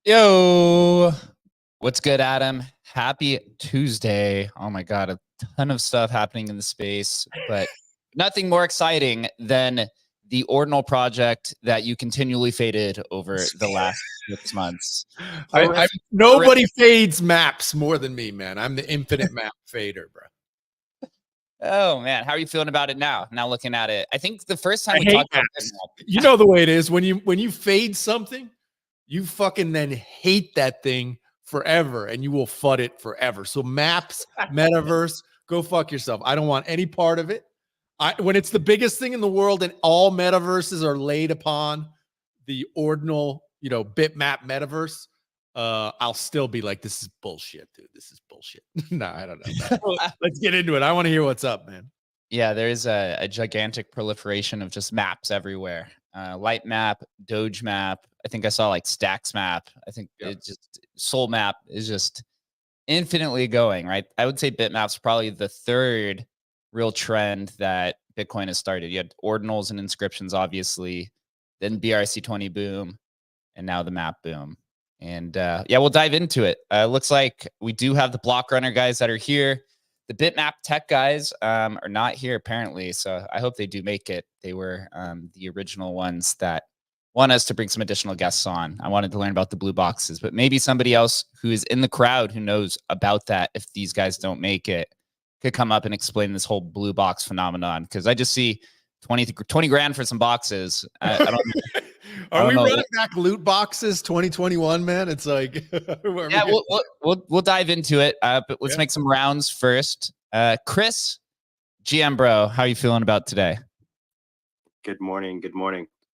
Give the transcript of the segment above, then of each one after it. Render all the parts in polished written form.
Yo, what's good, Adam? Happy Tuesday. Oh my God, a ton of stuff happening in the space, but nothing more exciting than the Ordinal project that you continually faded over the last 6 months. Nobody fades maps more than me, man. I'm the infinite map fader, bro. Oh man, how are you feeling about it now? Now looking at it, I think the first time we talked about this, you know the way it is when you fade something, you fucking then hate that thing forever, and you will FUD it forever. So maps, metaverse, go fuck yourself. I don't want any part of it. When it's the biggest thing in the world and all metaverses are laid upon the ordinal, BitMap metaverse, I'll still be like, this is bullshit, dude. This is bullshit. No, I don't know. Let's get into it. I want to hear what's up, man. Yeah, there is a gigantic proliferation of just maps everywhere. Light map, Doge map. I think I saw like Stacks map. I think it just Soul map is just infinitely going, right? I would say Bitmap's probably the third real trend that Bitcoin has started. You had ordinals and inscriptions, obviously, then BRC20 boom, and now the map boom. And yeah, we'll dive into it. Looks like we do have the block runner guys that are here. The BitMap tech guys are not here apparently, so I hope they do make it. They were the original ones that want us to bring some additional guests on. I wanted to learn about the blue boxes, but maybe somebody else who is in the crowd who knows about that, if these guys don't make it, could come up and explain this whole blue box phenomenon, because I just see 20 grand for some boxes. I don't know. Are we running back loot boxes 2021, man? It's like yeah, we'll dive into it. But let's make some rounds first. Chris, GM bro, how are you feeling about today? Good morning.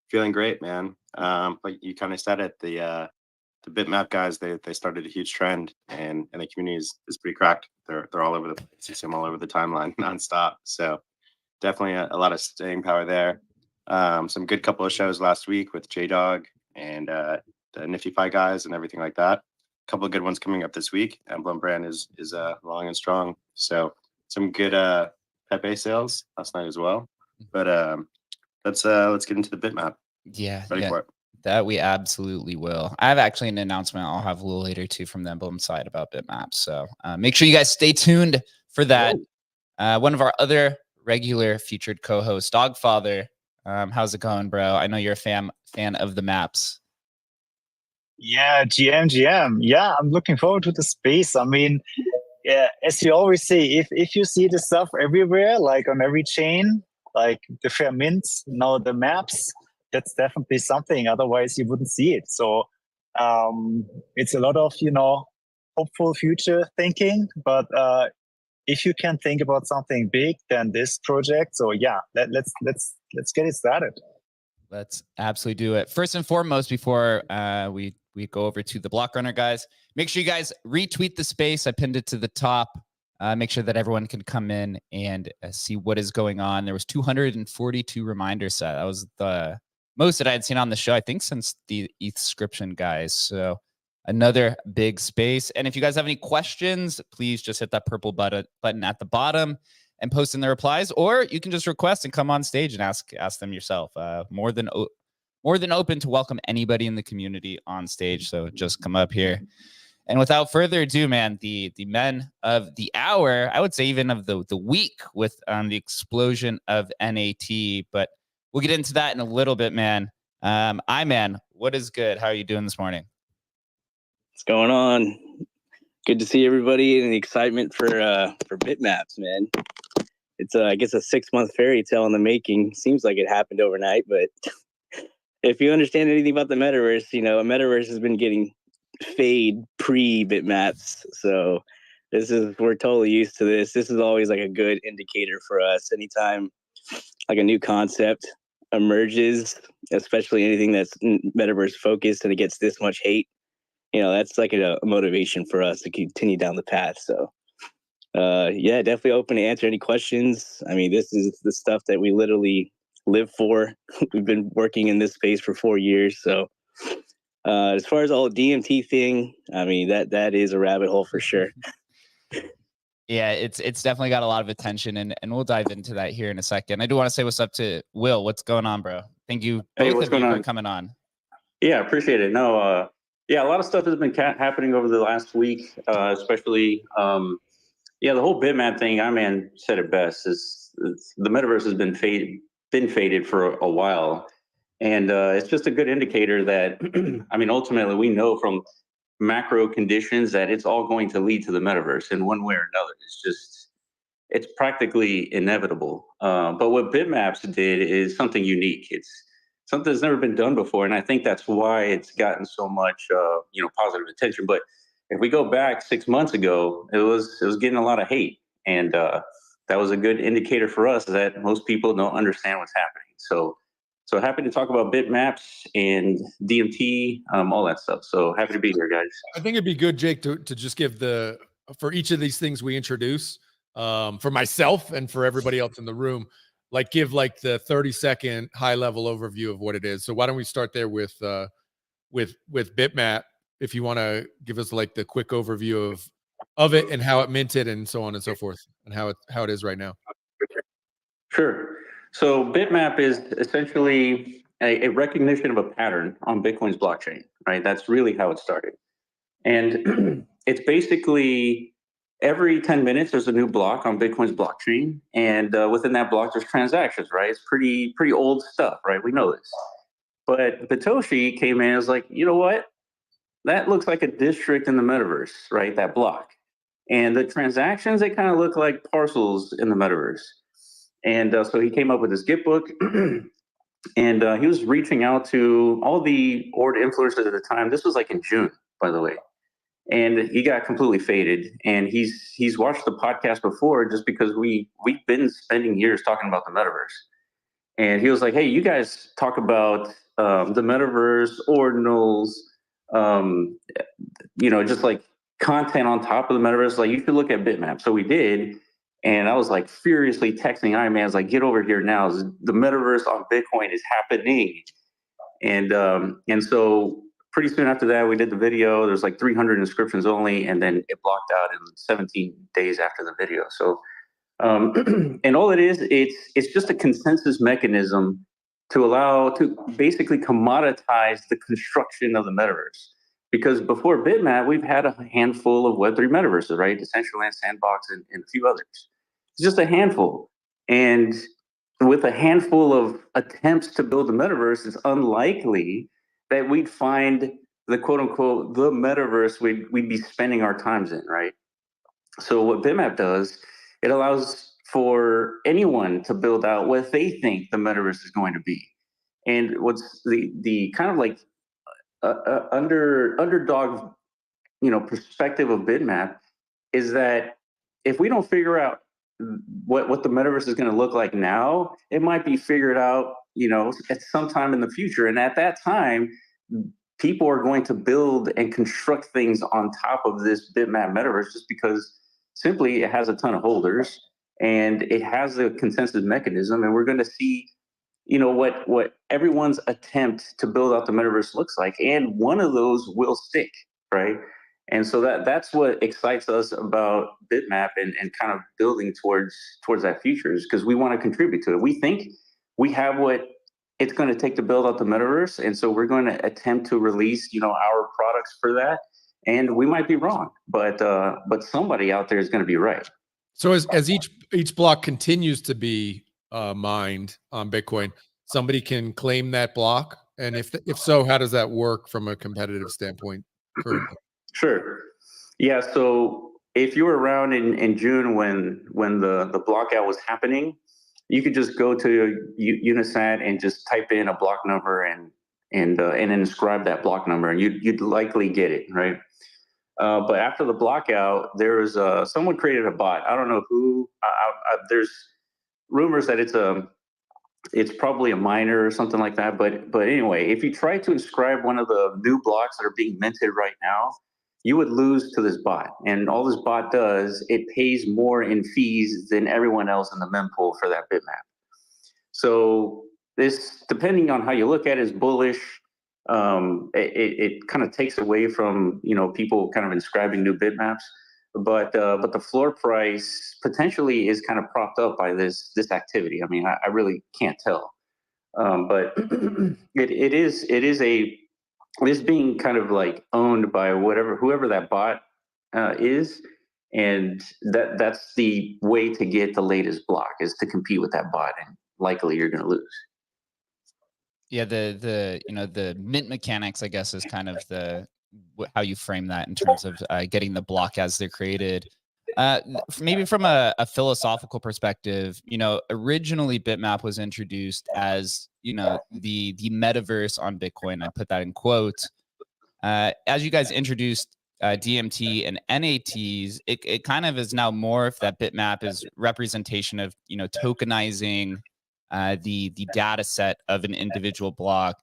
Feeling great, man. Like you kind of said it, the BitMap guys, they started a huge trend, and the community is pretty cracked. They're all over the place. You see them all over the timeline nonstop. So definitely a lot of staying power there. Some good couple of shows last week with J-Dog and the Nifty Fi guys and everything like that. A couple of good ones coming up this week. Emblem brand is long and strong. So some good Pepe sales last night as well. But let's get into the Bitmap. Yeah, ready for it. That we absolutely will. I have actually an announcement I'll have a little later too from the Emblem side about Bitmap. So make sure you guys stay tuned for that. One of our other regular featured co-hosts, Dogfather. How's it going, bro? I know you're a fan of the maps. Yeah, GM. Yeah, I'm looking forward to the space. I mean, yeah, as you always say, if you see the stuff everywhere, like on every chain, like the fair mints, the maps, that's definitely something. Otherwise, you wouldn't see it. So it's a lot of hopeful future thinking. But if you can think about something big, then this project. So yeah, let's get it started. Let's absolutely do it. First and foremost, before we go over to the block runner guys, make sure you guys retweet the space. I pinned it to the top. Make sure that everyone can come in and see what is going on. There was 242 reminders set. That was the most that I had seen on the show, I think, since the ETHscription guys. So another big space. And if you guys have any questions, please just hit that purple button at the bottom and post in the replies, or you can just request and come on stage and ask them yourself. More than open to welcome anybody in the community on stage. So just come up here. And without further ado, man, the men of the hour, I would say even of the week, with the explosion of NAT. But we'll get into that in a little bit, man. Man, what is good? How are you doing this morning? What's going on? Good to see everybody and the excitement for Bitmaps, man. It's I guess a 6-month fairy tale in the making. Seems like it happened overnight, but if you understand anything about the metaverse, a metaverse has been getting fade pre-Bitmaps. So we're totally used to this. This is always like a good indicator for us. Anytime like a new concept emerges, especially anything that's metaverse focused and it gets this much hate, that's like a motivation for us to continue down the path. So yeah, definitely open to answer any questions. I mean, this is the stuff that we literally live for. We've been working in this space for 4 years. So as far as all the DMT thing, I mean, that is a rabbit hole for sure. Yeah, it's definitely got a lot of attention, and we'll dive into that here in a second. I do want to say what's up to Will. What's going on, bro? Thank you both of you for coming on. Yeah, appreciate it. No, Yeah, a lot of stuff has been happening over the last week, especially. Yeah, the whole bitmap thing. Iman said it best. Is the metaverse has been faded for a while, and it's just a good indicator that I mean, ultimately, we know from macro conditions that it's all going to lead to the metaverse in one way or another. It's practically inevitable. But what bitmaps did is something unique. It's something that's never been done before, and I think that's why it's gotten so much positive attention. But if we go back 6 months ago, it was getting a lot of hate, and that was a good indicator for us that most people don't understand what's happening. So happy to talk about bitmaps and DMT, all that stuff. So happy to be here, guys. I think it'd be good, Jake, to just give for each of these things we introduce, for myself and for everybody else in the room, like give like the 30-second high level overview of what it is. So why don't we start there with bitmap, if you want to give us like the quick overview of it and how it minted and so on and so forth, and how it is right now. Sure. So bitmap is essentially a recognition of a pattern on Bitcoin's blockchain, right? That's really how it started. And it's basically every 10 minutes, there's a new block on Bitcoin's blockchain. And within that block, there's transactions, right? It's pretty old stuff, right? We know this. But Satoshi came in and was like, you know what? That looks like a district in the metaverse, right? That block. And the transactions, they kind of look like parcels in the metaverse. And so he came up with this Git book, and he was reaching out to all the Ord influencers at the time. This was like in June, by the way. And he got completely faded. And he's watched the podcast before just because we've been spending years talking about the metaverse. And he was like, hey, you guys talk about the metaverse, ordinals, just like content on top of the metaverse. Like, you should look at bitmap. So we did. And I was like furiously texting Iron Man. I was like, get over here now. The metaverse on Bitcoin is happening. And so pretty soon after that, we did the video. There's like 300 inscriptions only. And then it blocked out in 17 days after the video. So, and all it is, it's just a consensus mechanism to basically commoditize the construction of the metaverse. Because before bitmap, we've had a handful of Web3 metaverses, right? Decentraland, Sandbox, and a few others. It's just a handful. And with a handful of attempts to build the metaverse, it's unlikely that we'd find the quote unquote, the metaverse we'd be spending our times in, right? So what bitmap does, it allows for anyone to build out what they think the metaverse is going to be. And what's the kind of like underdog, perspective of bitmap is that if we don't figure out what the metaverse is going to look like now, it might be figured out, at some time in the future. And at that time, people are going to build and construct things on top of this bitmap metaverse just because simply it has a ton of holders and it has a consensus mechanism. And we're going to see, what everyone's attempt to build out the metaverse looks like. And one of those will stick, right? And so that's what excites us about bitmap and kind of building towards that future, is because we want to contribute to it. We think we have what it's going to take to build out the metaverse. And so we're going to attempt to release, our products for that. And we might be wrong, but somebody out there is going to be right. So as each block continues to be mined on Bitcoin, somebody can claim that block. And if so, how does that work from a competitive standpoint currently? Sure. Yeah. So if you were around in June when the blockout was happening, you could just go to Unisat and just type in a block number and inscribe that block number, and you'd likely get it, right? But after the blockout, there was someone created a bot. I don't know who. There's rumors that it's probably a miner or something like that. But anyway, if you try to inscribe one of the new blocks that are being minted right now, you would lose to this bot. And all this bot does, it pays more in fees than everyone else in the mempool for that bitmap. So this, depending on how you look at it, is bullish. It kind of takes away from, people kind of inscribing new bitmaps. But the floor price potentially is kind of propped up by this activity. I mean, I really can't tell. But it is this being kind of like owned by whoever that bot is, and that's the way to get the latest block is to compete with that bot, and likely you're going to lose. Yeah, the mint mechanics, I guess, is kind of how you frame that in terms of getting the block as they're created. Maybe from a philosophical perspective, originally BitMap was introduced as, the metaverse on Bitcoin. I put that in quotes. As you guys introduced DMT and NATs, it kind of is now morphed that BitMap is representation of, tokenizing the data set of an individual block.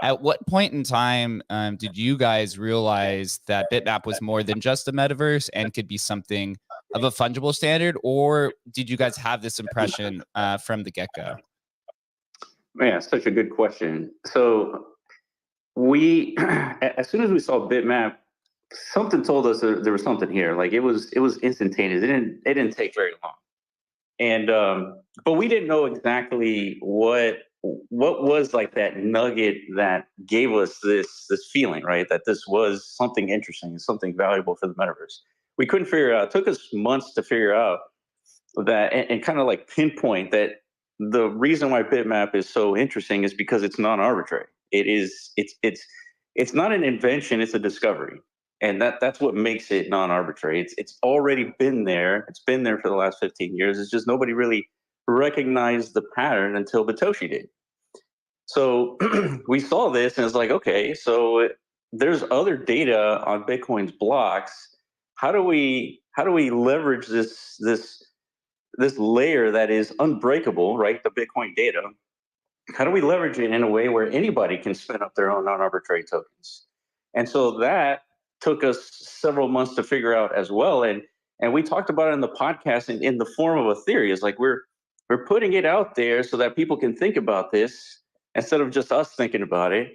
At what point in time did you guys realize that BitMap was more than just a metaverse and could be something of a fungible standard, or did you guys have this impression from the get-go? Yeah, such a good question. So we, as soon as we saw BitMap, something told us there was something here. Like it was instantaneous. It didn't take very long. And but we didn't know exactly what was like that nugget that gave us this feeling, right? That this was something interesting, something valuable for the metaverse. We couldn't figure it out. It took us months to figure out that and kind of like pinpoint that the reason why BitMap is so interesting is because it's non-arbitrary. It's not an invention, it's a discovery. And that's what makes it non-arbitrary. It's already been there. It's been there for the last 15 years. It's just nobody really recognized the pattern until Satoshi did. So we saw this and it's like, okay, so there's other data on Bitcoin's blocks. How do we leverage this layer that is unbreakable, right? The Bitcoin data. How do we leverage it in a way where anybody can spin up their own non-arbitrary tokens? And so that took us several months to figure out as well. And we talked about it in the podcast in the form of a theory. It's like we're putting it out there so that people can think about this instead of just us thinking about it.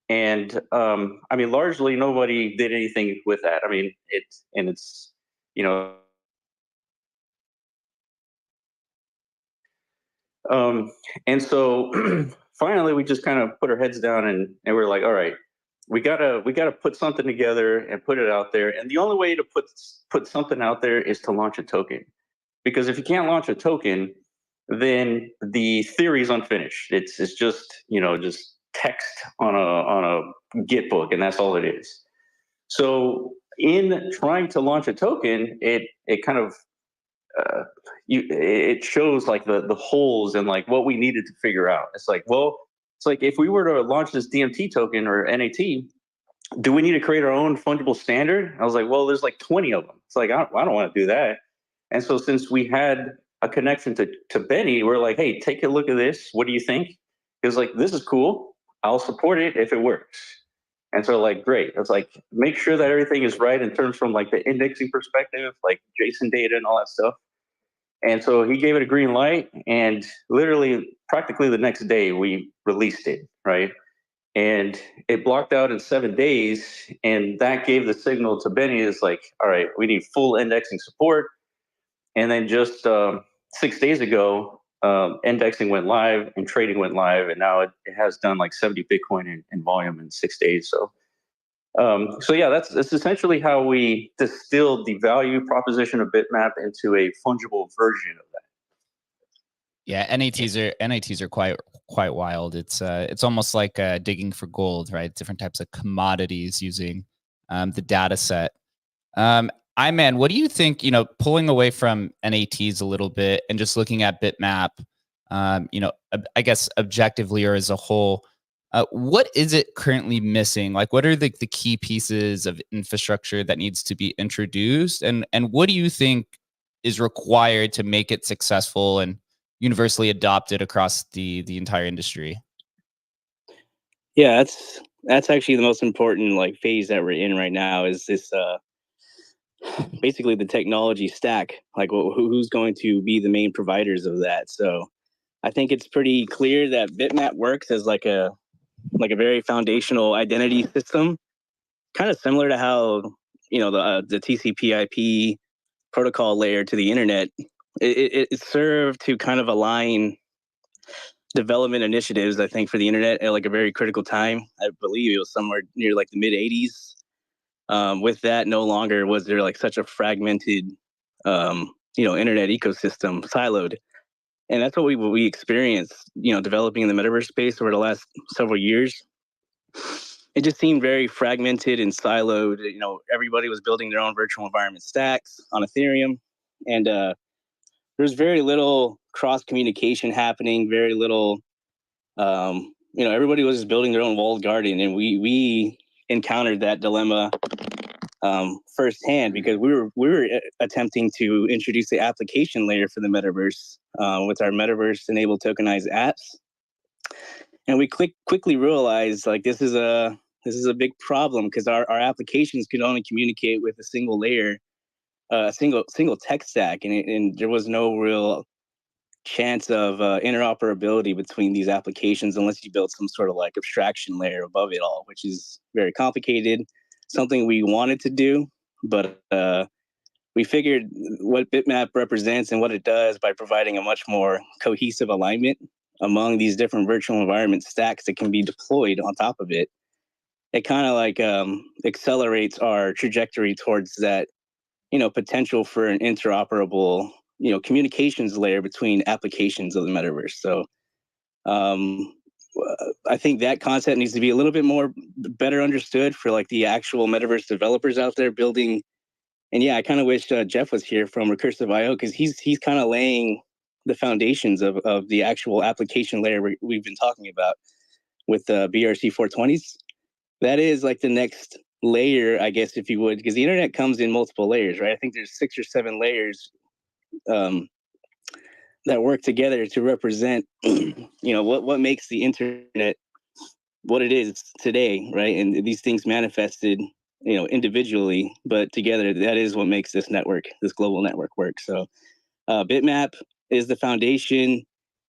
And I mean, largely nobody did anything with that. I mean, it's and so finally we just kind of put our heads down and we're like, all right, we gotta put something together and put it out there. And the only way to put something out there is to launch a token. Because if you can't launch a token, then the theory is unfinished. It's just, just text on a Git book, and that's all it is. So in trying to launch a token, it kind of it shows like the holes and like what we needed to figure out. It's like, well, it's like if we were to launch this DMT token or NAT, do we need to create our own fungible standard? I was like, well, there's like 20 of them. It's like, I don't want to do that. And so since we had a connection to Benny, we're like, hey, take a look at this. What do you think? He was like, this is cool. I'll support it if it works. And so like, great. It's like, make sure that everything is right in terms from like the indexing perspective, like JSON data and all that stuff. And so he gave it a green light, and literally practically the next day we released it, right? And it blocked out in 7 days, and that gave the signal to Benny is like, all right, we need full indexing support. And then just 6 days ago, indexing went live and trading went live, and now it has done like 70 Bitcoin in volume in 6 days. So yeah, that's essentially how we distilled the value proposition of BitMap into a fungible version of that. Yeah, NATs are quite wild. It's almost like digging for gold, right? Different types of commodities using the data set. Iman, what do you think, pulling away from NATs a little bit and just looking at BitMap, I guess objectively or as a whole, what is it currently missing? Like, what are the key pieces of infrastructure that needs to be introduced? And what do you think is required to make it successful and universally adopted across the entire industry? Yeah, that's actually the most important like phase that we're in right now is this basically the technology stack, like who's going to be the main providers of that. So I think it's pretty clear that BitMap works as like a very foundational identity system, kind of similar to how the TCP/IP protocol layer to the internet. It served to kind of align development initiatives, I think, for the internet at like a very critical time. I believe it was somewhere near like the mid 80s. With that, no longer was there like such a fragmented, internet ecosystem, siloed. And that's what we experienced, developing in the metaverse space over the last several years. It just seemed very fragmented and siloed. Everybody was building their own virtual environment stacks on Ethereum, and there's very little cross communication happening. Very little, everybody was just building their own walled garden, and we encountered that dilemma firsthand, because we were attempting to introduce the application layer for the metaverse with our metaverse enabled tokenized apps, and we quickly realized like this is a big problem, because our applications could only communicate with a single layer, a single tech stack, and there was no real chance of interoperability between these applications unless you build some sort of like abstraction layer above it all, which is very complicated. Something we wanted to do, but we figured what BitMap represents and what it does by providing a much more cohesive alignment among these different virtual environment stacks that can be deployed on top of it. It kind of like accelerates our trajectory towards that, potential for an interoperable, communications layer between applications of the metaverse. So I think that concept needs to be a little bit more better understood for like the actual metaverse developers out there building. And yeah, I kind of wish Jeff was here from Recursive IO, because he's kind of laying the foundations of the actual application layer we've been talking about with BRC 420s. That is like the next layer, I guess, if you would, because the internet comes in multiple layers, right? I think there's 6 or 7 layers that work together to represent, what makes the internet what it is today, right? And these things manifested, individually, but together, that is what makes this network, this global network, work. So BitMap is the foundation,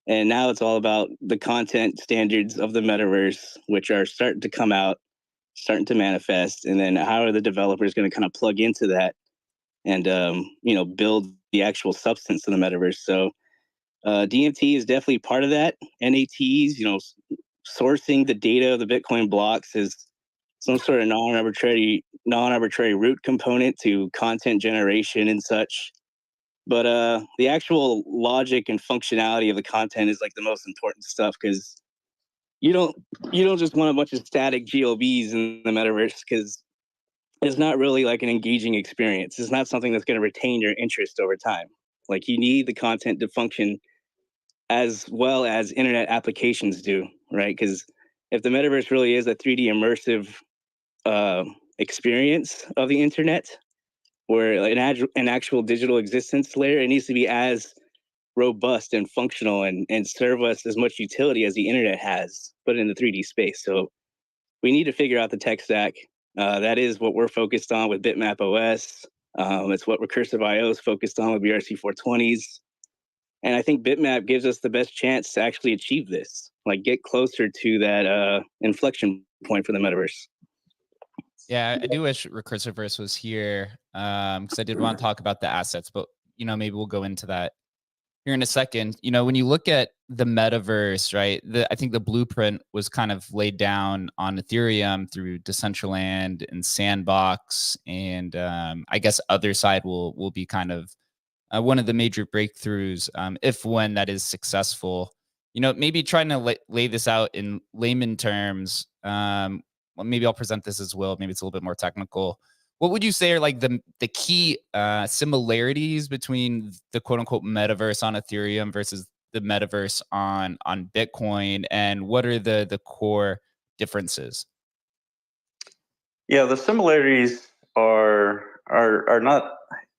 and now it's all about the content standards of the metaverse, which are starting to come out, starting to manifest, and then how are the developers going to kind of plug into that and build the actual substance of the metaverse. So DMT is definitely part of that. NATs, sourcing the data of the Bitcoin blocks is some sort of non-arbitrary root component to content generation and such. But the actual logic and functionality of the content is like the most important stuff, because you don't just want a bunch of static GLBs in the metaverse, because it's not really like an engaging experience. It's not something that's going to retain your interest over time. Like, you need the content to function as well as internet applications do, right? Because if the metaverse really is a 3D immersive experience of the internet, where an actual digital existence layer, it needs to be as robust and functional and serve us as much utility as the internet has, but in the 3D space. So we need to figure out the tech stack. That is what we're focused on with BitMap OS. It's what Recursive IO is focused on with BRC 420s. And I think BitMap gives us the best chance to actually achieve this, like get closer to that inflection point for the metaverse. Yeah, I do wish Recursiveverse was here, because I did want to talk about the assets, but maybe we'll go into that here in a second. When you look at the metaverse, right? I think the blueprint was kind of laid down on Ethereum through Decentraland and Sandbox, and I guess other side will be kind of one of the major breakthroughs, if when that is successful. Maybe trying to lay this out in layman terms. Well, maybe I'll present this as well. Maybe it's a little bit more technical. What would you say are like the key similarities between the quote unquote metaverse on Ethereum versus the metaverse on Bitcoin, and what are the core differences? Yeah, the similarities are not.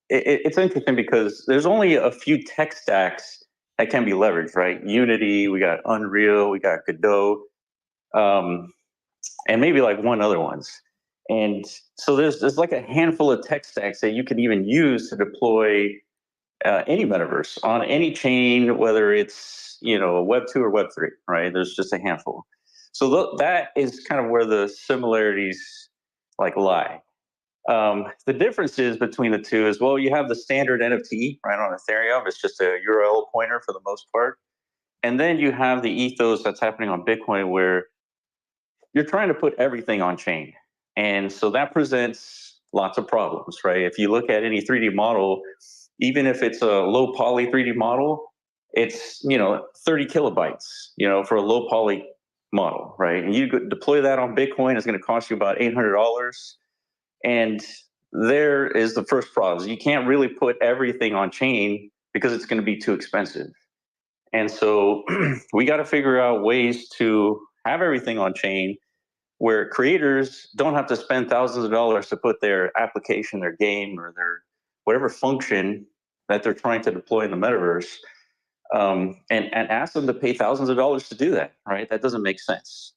It's interesting because there's only a few tech stacks that can be leveraged, right? Unity, we got Unreal, we got Godot, and maybe like one other ones. And so there's like a handful of tech stacks that you can even use to deploy any metaverse on any chain, whether it's Web 2 or Web 3, right? There's just a handful. So that is kind of where the similarities like lie. The differences between the two is, well, you have the standard NFT right on Ethereum. It's just a URL pointer for the most part. And then you have the ethos that's happening on Bitcoin where you're trying to put everything on chain. And so that presents lots of problems, right? If you look at any 3D model, even if it's a low poly 3D model, it's, 30 kilobytes, for a low poly model, right? And you deploy that on Bitcoin, it's going to cost you about $800. And there is the first problem. You can't really put everything on chain because it's going to be too expensive. And so we got to figure out ways to have everything on chain where creators don't have to spend thousands of dollars to put their application, their game, or their whatever function that they're trying to deploy in the metaverse, and ask them to pay thousands of dollars to do that, right? That doesn't make sense.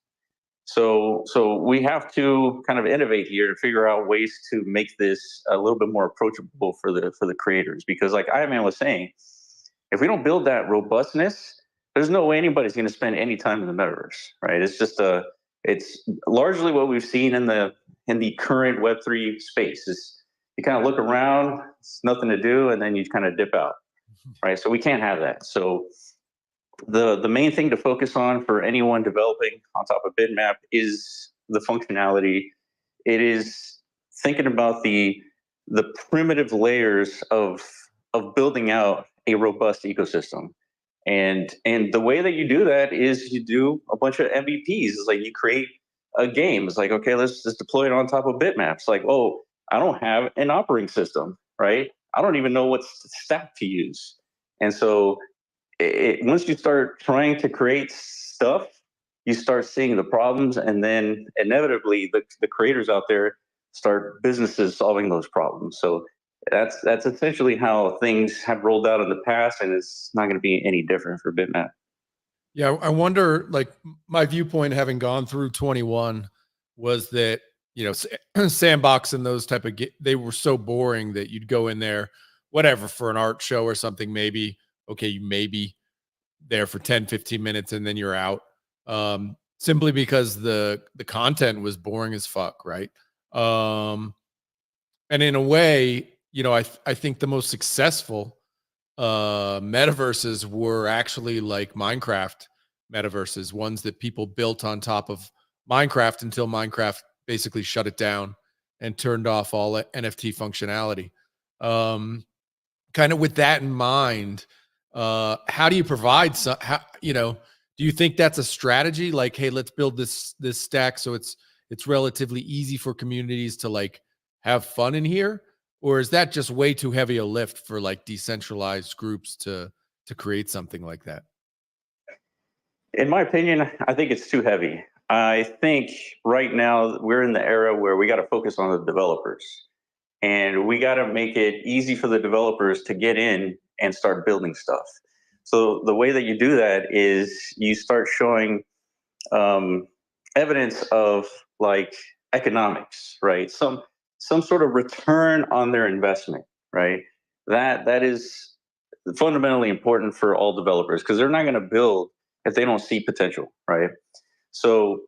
So we have to kind of innovate here and figure out ways to make this a little bit more approachable for the creators. Because like Iron Man was saying, if we don't build that robustness, there's no way anybody's going to spend any time in the metaverse, right? It's largely what we've seen in the current Web3 space. Is you kind of look around, it's nothing to do, and then you kind of dip out, right? So we can't have that. So the main thing to focus on for anyone developing on top of BitMap is the functionality. It is thinking about the primitive layers of building out a robust ecosystem. And the way that you do that is you do a bunch of MVPs. It's like you create a game. It's like, okay, let's just deploy it on top of BitMap. It's like, oh, I don't have an operating system, right? I don't even know what stack to use. And so once you start trying to create stuff, you start seeing the problems, and then inevitably the creators out there start businesses solving those problems. So that's essentially how things have rolled out in the past, and it's not going to be any different for BitMap. Yeah, I wonder, like, my viewpoint having gone through 21 was that, Sandbox and those type of they were so boring that you'd go in there, whatever, for an art show or something, maybe, okay, you may be there for 10, 15 minutes and then you're out. Simply because the content was boring as fuck, right? And in a way, I think the most successful metaverses were actually like Minecraft metaverses, ones that people built on top of Minecraft until Minecraft basically shut it down and turned off all NFT functionality. Kind of with that in mind, how do you provide do you think that's a strategy? Like, hey, let's build this stack so it's relatively easy for communities to like have fun in here? Or is that just way too heavy a lift for like decentralized groups to create something like that? In my opinion, I think it's too heavy. I think right now we're in the era where we got to focus on the developers, and we got to make it easy for the developers to get in and start building stuff. So the way that you do that is you start showing evidence of like economics, right? Some sort of return on their investment, right? That is fundamentally important for all developers, because they're not going to build if they don't see potential, right? So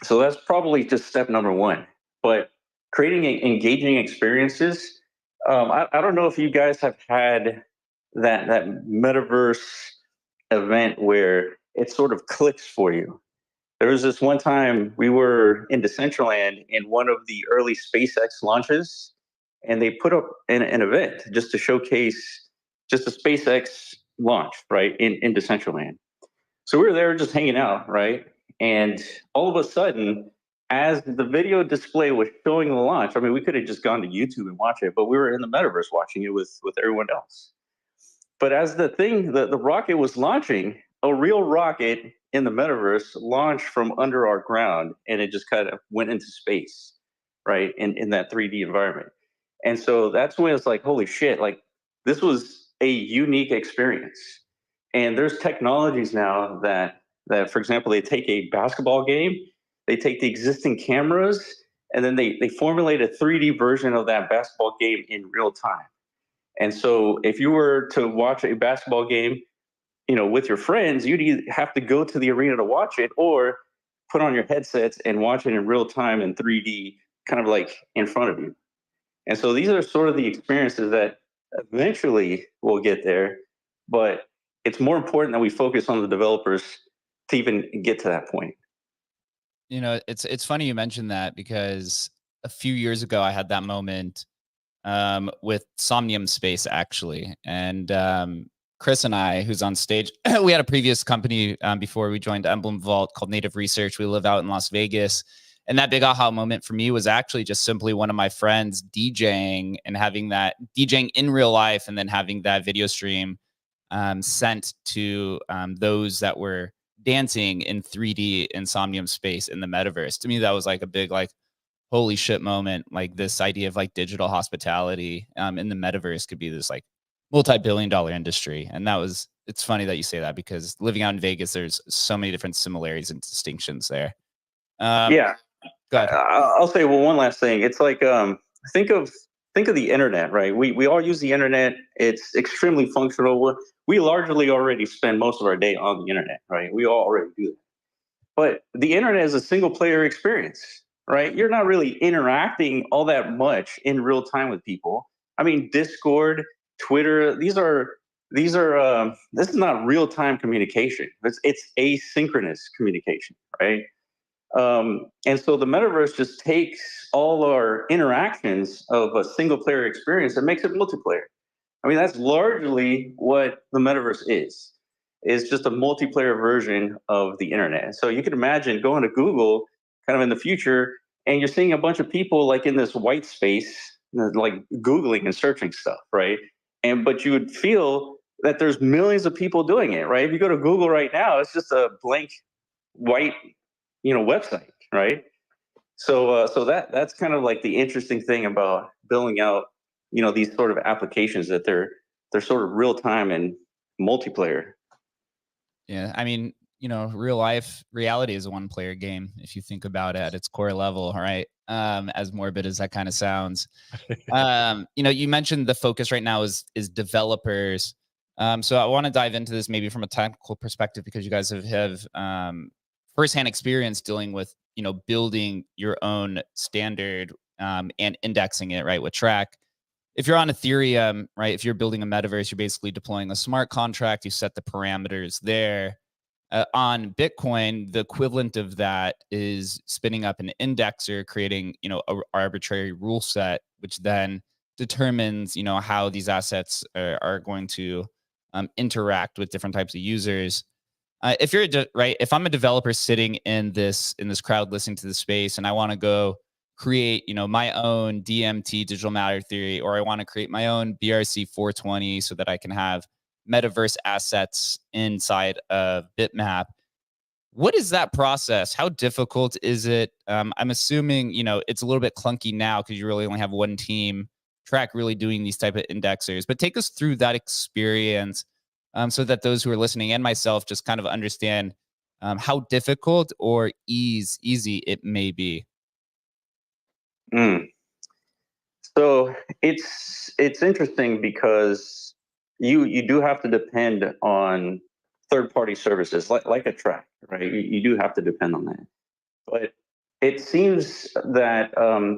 that's probably just step number one. But creating engaging experiences, I don't know if you guys have had that metaverse event where it sort of clicks for you. There was this one time we were in Decentraland in one of the early SpaceX launches, and they put up an event just to showcase just a SpaceX launch, right, in Decentraland. So we were there just hanging out, right? And all of a sudden, as the video display was showing the launch, I mean, we could have just gone to YouTube and watched it, but we were in the metaverse watching it with everyone else. But as the rocket was launching, a real rocket in the metaverse launched from under our ground, and it just kind of went into space, right, in that 3D environment. And so that's when it's like, holy shit, like this was a unique experience. And there's technologies now that, for example, they take a basketball game, they take the existing cameras, and then they formulate a 3D version of that basketball game in real time. And so if you were to watch a basketball game, with your friends, you'd either have to go to the arena to watch it or put on your headsets and watch it in real time in 3D, kind of like in front of you. And so these are sort of the experiences that eventually will get there. But it's more important that we focus on the developers to even get to that point. You know, it's funny you mentioned that, because a few years ago I had that moment with Somnium Space, actually. And Chris and I, who's on stage, we had a previous company before we joined Emblem Vault called Native Research. We live out in Las Vegas. And that big aha moment for me was actually just simply one of my friends DJing and having that DJing in real life, and then having that video stream sent to those that were dancing in 3D in Somnium Space in the metaverse. To me, that was like a big, like, holy shit moment. Like, this idea of like digital hospitality in the metaverse could be this like multi-billion-dollar industry. And that was, it's funny that you say that, because living out in Vegas, there's so many different similarities and distinctions there. Yeah. Go ahead. I'll say, well, one last thing. It's like, think of the internet, right? We all use the internet. It's extremely functional. We largely already spend most of our day on the internet, right? We all already do that. But the internet is a single player experience, right? You're not really interacting all that much in real time with people. I mean, Discord, Twitter, this is not real time communication. It's asynchronous communication, right? And so the metaverse just takes all our interactions of a single player experience and makes it multiplayer. I mean, that's largely what the metaverse is. It's just a multiplayer version of the internet. So you can imagine going to Google kind of in the future, and you're seeing a bunch of people like in this white space, like Googling and searching stuff, right? But you would feel that there's millions of people doing it, right? If you go to Google right now, it's just a blank white, website, right? So that's kind of like the interesting thing about building out, these sort of applications, that they're sort of real time and multiplayer. Yeah, I mean, reality is a one-player game if you think about it at its core level, right? As morbid as that kind of sounds. You mentioned the focus right now is developers. So I want to dive into this maybe from a technical perspective, because you guys have firsthand experience dealing with, building your own standard and indexing it, right, with Track. If you're on Ethereum, right, if you're building a metaverse, you're basically deploying a smart contract. You set the parameters there. On Bitcoin, the equivalent of that is spinning up an indexer, creating, an arbitrary rule set, which then determines, how these assets are going to interact with different types of users. If you're if I'm a developer sitting in this crowd listening to the space, and I want to go create, my own DMT, digital matter theory, or I want to create my own BRC 420 so that I can have metaverse assets inside of BitMap. What is that process? How difficult is it? I'm assuming, it's a little bit clunky now because you really only have one team, Track, really doing these type of indexers. But take us through that experience so that those who are listening and myself just kind of understand how difficult or easy it may be. So it's interesting because you do have to depend on third-party services like a Track, right? You do have to depend on that. But it seems that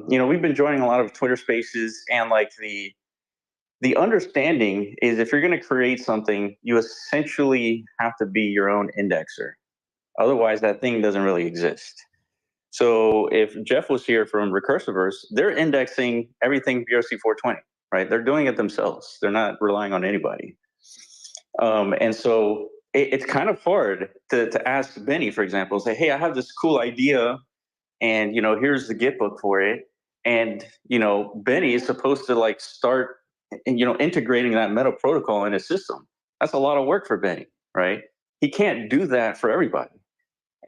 we've been joining a lot of Twitter Spaces, and like the understanding is, if you're going to create something, you essentially have to be your own indexer. Otherwise, that thing doesn't really exist. So if Jeff was here from Recursiverse, they're indexing everything BRC 420, right? They're doing it themselves. They're not relying on anybody. And so it's kind of hard to ask Benny, for example, say, hey, I have this cool idea, and here's the Git book for it. And Benny is supposed to like start integrating that meta protocol in his system. That's a lot of work for Benny, right? He can't do that for everybody.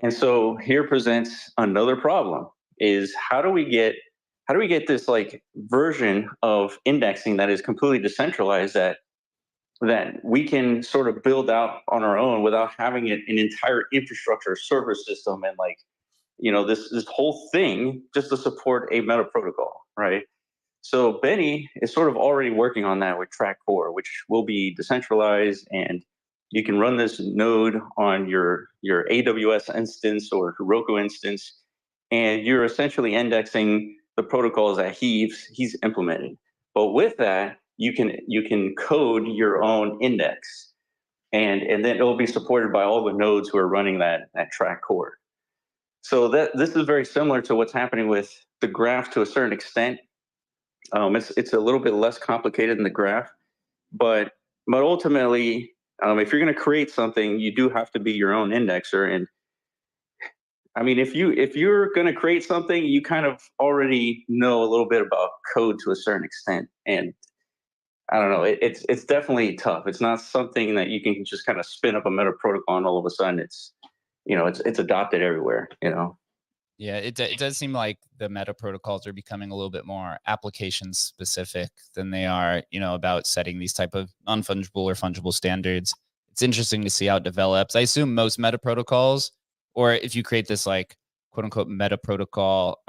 And so here presents another problem: is how do we get this like version of indexing that is completely decentralized, that we can sort of build out on our own without having an entire infrastructure server system and like this whole thing just to support a meta protocol, right? So Benny is sort of already working on that with Track Core, which will be decentralized, and you can run this node on your AWS instance or Heroku instance, and you're essentially indexing the protocols that he's implemented. But with that, you can code your own index. and then it'll be supported by all the nodes who are running that track core. So this is very similar to what's happening with the graph to a certain extent. It's a little bit less complicated than the graph, but ultimately, if you're going to create something, you do have to be your own indexer. And I mean, if you're going to create something, you kind of already know a little bit about code to a certain extent. And I don't know, it's definitely tough. It's not something that you can just kind of spin up a meta protocol and all of a sudden it's adopted everywhere, Yeah, it does seem like the meta protocols are becoming a little bit more application specific than they are, about setting these type of non-fungible or fungible standards. It's interesting to see how it develops. I assume most meta protocols, or if you create this like quote unquote meta protocol,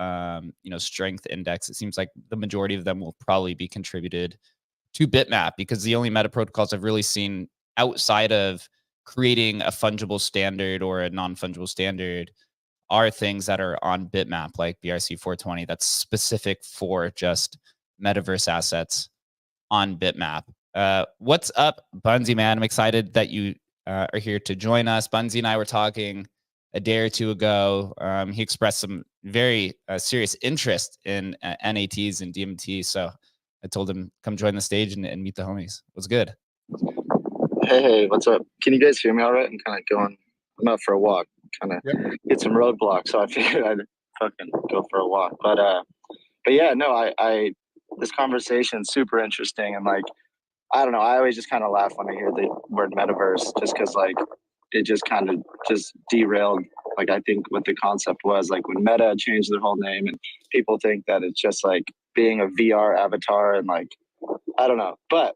strength index, it seems like the majority of them will probably be contributed to BitMap, because the only meta protocols I've really seen outside of creating a fungible standard or a non-fungible standard are things that are on BitMap, like BRC 420, that's specific for just metaverse assets on BitMap. What's up, Bunzy, man? I'm excited that you are here to join us. Bunzy and I were talking a day or two ago. He expressed some very serious interest in NATs and DMT. So I told him, come join the stage and meet the homies. What's good? Hey, what's up? Can you guys hear me all right? I'm kind of going, I'm out for a walk, kind of hit some roadblocks. So I figured I'd fucking go for a walk. But yeah, no, I this conversation's super interesting. And like, I don't know, I always just kind of laugh when I hear the word metaverse, just because like it just kind of just derailed, like I think what the concept was, like when Meta changed their whole name and people think that it's just like being a VR avatar and like, I don't know. But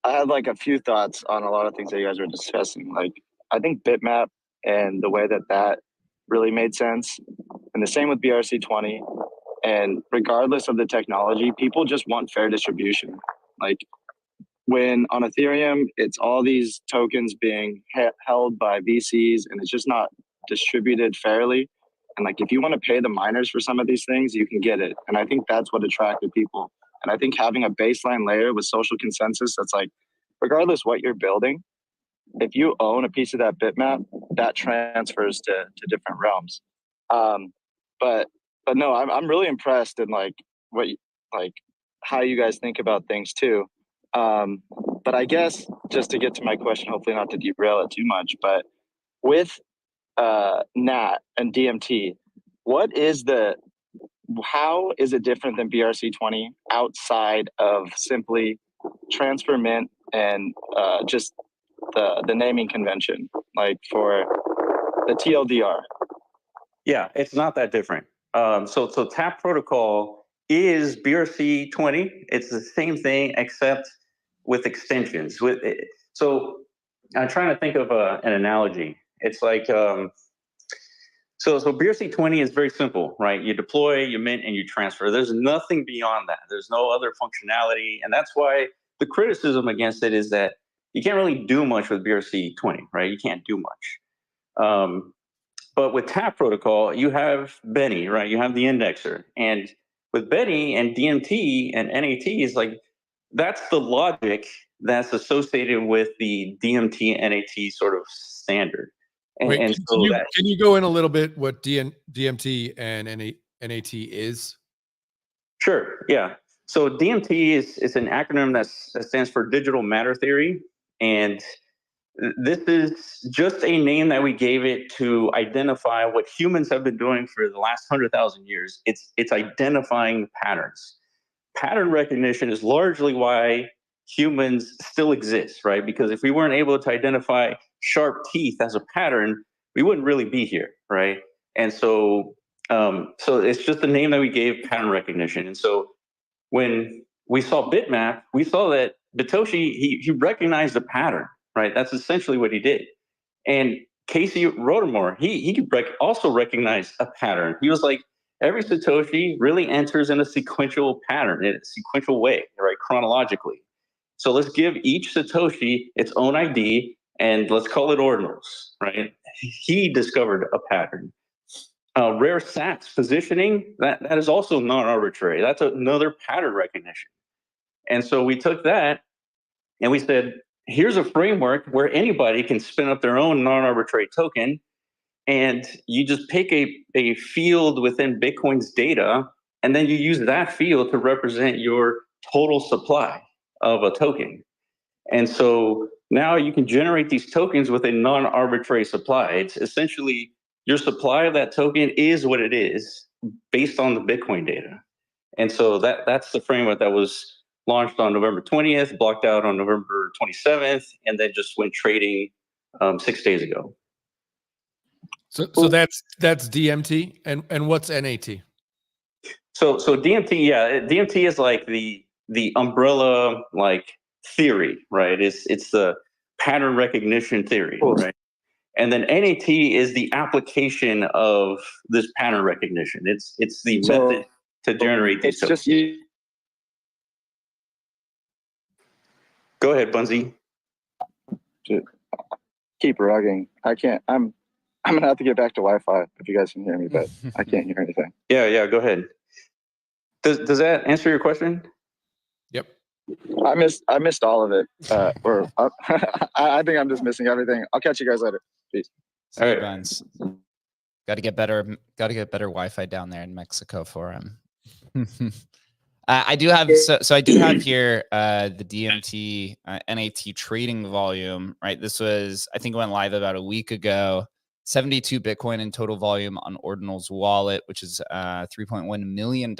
I had like a few thoughts on a lot of things that you guys were discussing. Like I think BitMap and the way that really made sense, and the same with BRC20. And regardless of the technology, people just want fair distribution. Like when on Ethereum, it's all these tokens being held by VCs and it's just not distributed fairly. And like, if you want to pay the miners for some of these things, you can get it. And I think that's what attracted people. And I think having a baseline layer with social consensus, that's like, regardless what you're building, if you own a piece of that bitmap, that transfers to different realms. But no, I'm really impressed in like how you guys think about things too. But I guess just to get to my question, hopefully not to derail it too much, but with Nat and DMT, how is it different than BRC20 outside of simply transfer mint and just the naming convention, like for the TLDR? Yeah, it's not that different. So TAP protocol is BRC20. It's the same thing except with extensions. So I'm trying to think of an analogy. It's like so BRC20 is very simple, right? You deploy, you mint, and you transfer. There's nothing beyond that. There's no other functionality, and that's why the criticism against it is that you can't really do much with BRC20, right? You can't do much. But with TAP protocol, you have Benny, right? You have the indexer. And with Benny and DMT and NAT is like, that's the logic that's associated with the DMT NAT sort of standard. Wait, can you go in a little bit what DMT and NAT is? Sure, yeah. So DMT is an acronym that stands for Digital Matter Theory. And this is just a name that we gave it to identify what humans have been doing for the last 100,000 years. It's identifying patterns. Pattern recognition is largely why humans still exist, right? Because if we weren't able to identify sharp teeth as a pattern, we wouldn't really be here, right? And so it's just the name that we gave, pattern recognition. And so when we saw BitMap, we saw that Bitoshi, he recognized a pattern, right? That's essentially what he did. And Casey Rodermore, he also recognized a pattern. He was like, every Satoshi really enters in a sequential pattern, in a sequential way, right, chronologically. So let's give each Satoshi its own ID, and let's call it ordinals, right? He discovered a pattern. Rare sats positioning, that is also non-arbitrary. That's another pattern recognition. And so we took that and we said, here's a framework where anybody can spin up their own non-arbitrary token, and you just pick a field within Bitcoin's data, and then you use that field to represent your total supply of a token. And so now you can generate these tokens with a non-arbitrary supply. It's essentially your supply of that token is what it is based on the Bitcoin data. And so that's the framework that was launched on November 20th, blocked out on November 27th, and then just went trading 6 days ago. So that's DMT, and what's NAT? So DMT, yeah, DMT is like the umbrella like theory, right? It's the pattern recognition theory, right? And then NAT is the application of this pattern recognition. It's the method to generate these tokens. Just you. Go ahead, Bunzi. Keep rugging. I can't. I'm gonna have to get back to Wi-Fi if you guys can hear me, but I can't hear anything. Yeah, go ahead. Does that answer your question? Yep. I missed all of it. I think I'm just missing everything. I'll catch you guys later. Peace. All right, Buns. Got to get better Wi-Fi down there in Mexico for him. I do have so I do have here the DMT NAT trading volume. Right, this was, I think it went live about a week ago. 72 Bitcoin in total volume on Ordinals Wallet, which is $3.1 million,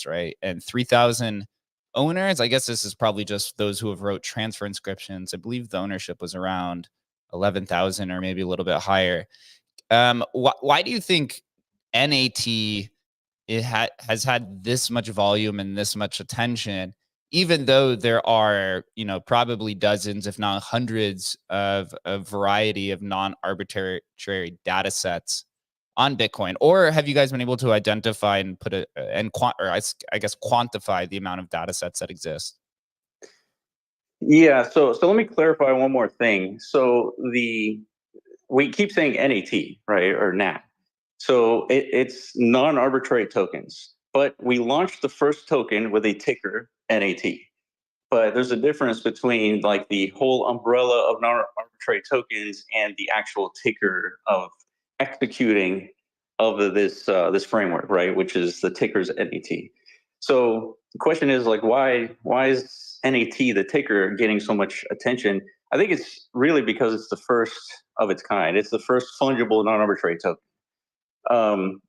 right? And 3,000 owners. I guess this is probably just those who have wrote transfer inscriptions. I believe the ownership was around 11,000 or maybe a little bit higher. Why do you think NAT has had this much volume and this much attention, even though there are, probably dozens, if not hundreds of a variety of non-arbitrary data sets on Bitcoin? Or have you guys been able to identify and quantify the amount of data sets that exist? Yeah, so let me clarify one more thing. So we keep saying NAT, right, or NAT. So it's non-arbitrary tokens, but we launched the first token with a ticker NAT. But there's a difference between like the whole umbrella of non-arbitrary tokens and the actual ticker of executing of this framework, right? Which is the ticker's NAT. So the question is like, why is NAT, the ticker, getting so much attention? I think it's really because it's the first of its kind. It's the first fungible non-arbitrary token.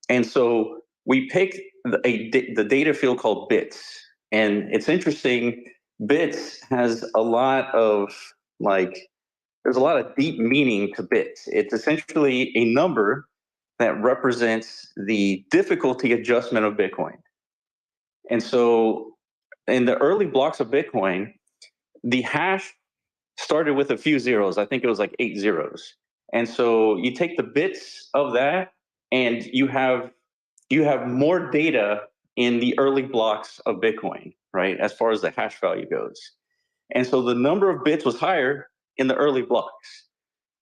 And so we picked the data field called bits. And it's interesting, bits has a lot of there's a lot of deep meaning to bits. It's essentially a number that represents the difficulty adjustment of Bitcoin. And so in the early blocks of Bitcoin, the hash started with a few zeros. I think it was like 8 zeros. And so you take the bits of that, and you have more data in the early blocks of Bitcoin, right? As far as the hash value goes. And so the number of bits was higher in the early blocks.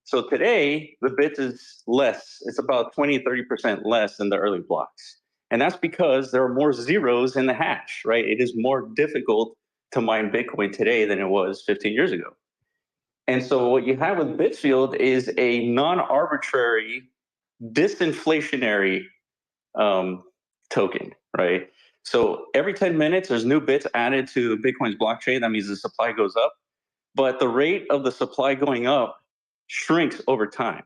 So today, the bits is less. It's about 20, 30% less than the early blocks. And that's because there are more zeros in the hash, right? It is more difficult to mine Bitcoin today than it was 15 years ago. And so what you have with Bitfield is a non-arbitrary, disinflationary token, right? So every 10 minutes, there's new bits added to Bitcoin's blockchain. That means the supply goes up, but the rate of the supply going up shrinks over time.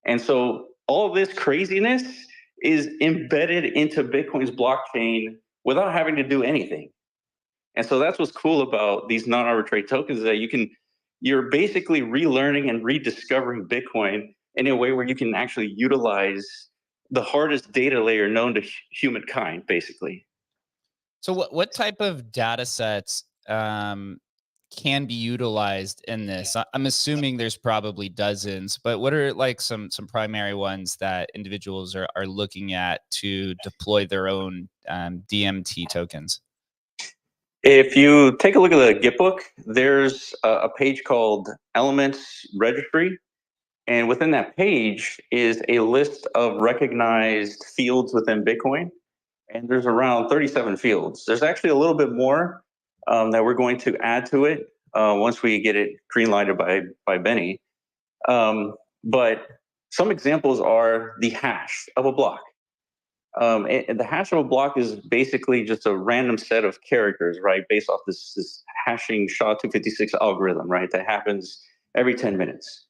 And so all this craziness is embedded into Bitcoin's blockchain without having to do anything. And so that's what's cool about these non-arbitrary tokens, is that you're basically relearning and rediscovering Bitcoin in a way where you can actually utilize the hardest data layer known to humankind, basically. So what type of data sets can be utilized in this? I'm assuming there's probably dozens, but what are like some primary ones that individuals are looking at to deploy their own DMT tokens? If you take a look at the Git book, there's a page called Elements Registry. And within that page is a list of recognized fields within Bitcoin. And there's around 37 fields. There's actually a little bit more that we're going to add to it once we get it green-lighted by Benny. But some examples are the hash of a block. And the hash of a block is basically just a random set of characters, right? Based off this hashing SHA-256 algorithm, right? That happens every 10 minutes.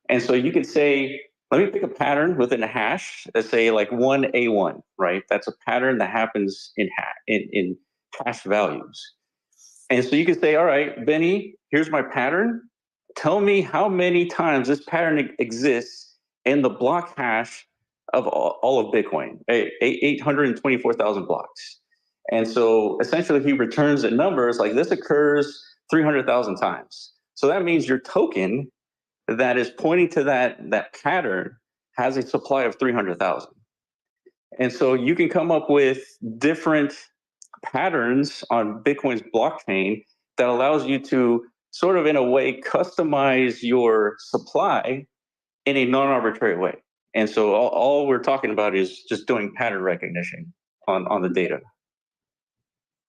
And so you could say, let me pick a pattern within a hash. Let's say like 1A1, right? That's a pattern that happens in hash values. And so you could say, all right, Benny, here's my pattern. Tell me how many times this pattern exists in the block hash of all of Bitcoin, 824,000 blocks. And so essentially he returns the numbers like this occurs 300,000 times. So that means your token that is pointing to that pattern has a supply of 300,000. And so you can come up with different patterns on Bitcoin's blockchain that allows you to sort of in a way customize your supply in a non-arbitrary way. And so all we're talking about is just doing pattern recognition on the data.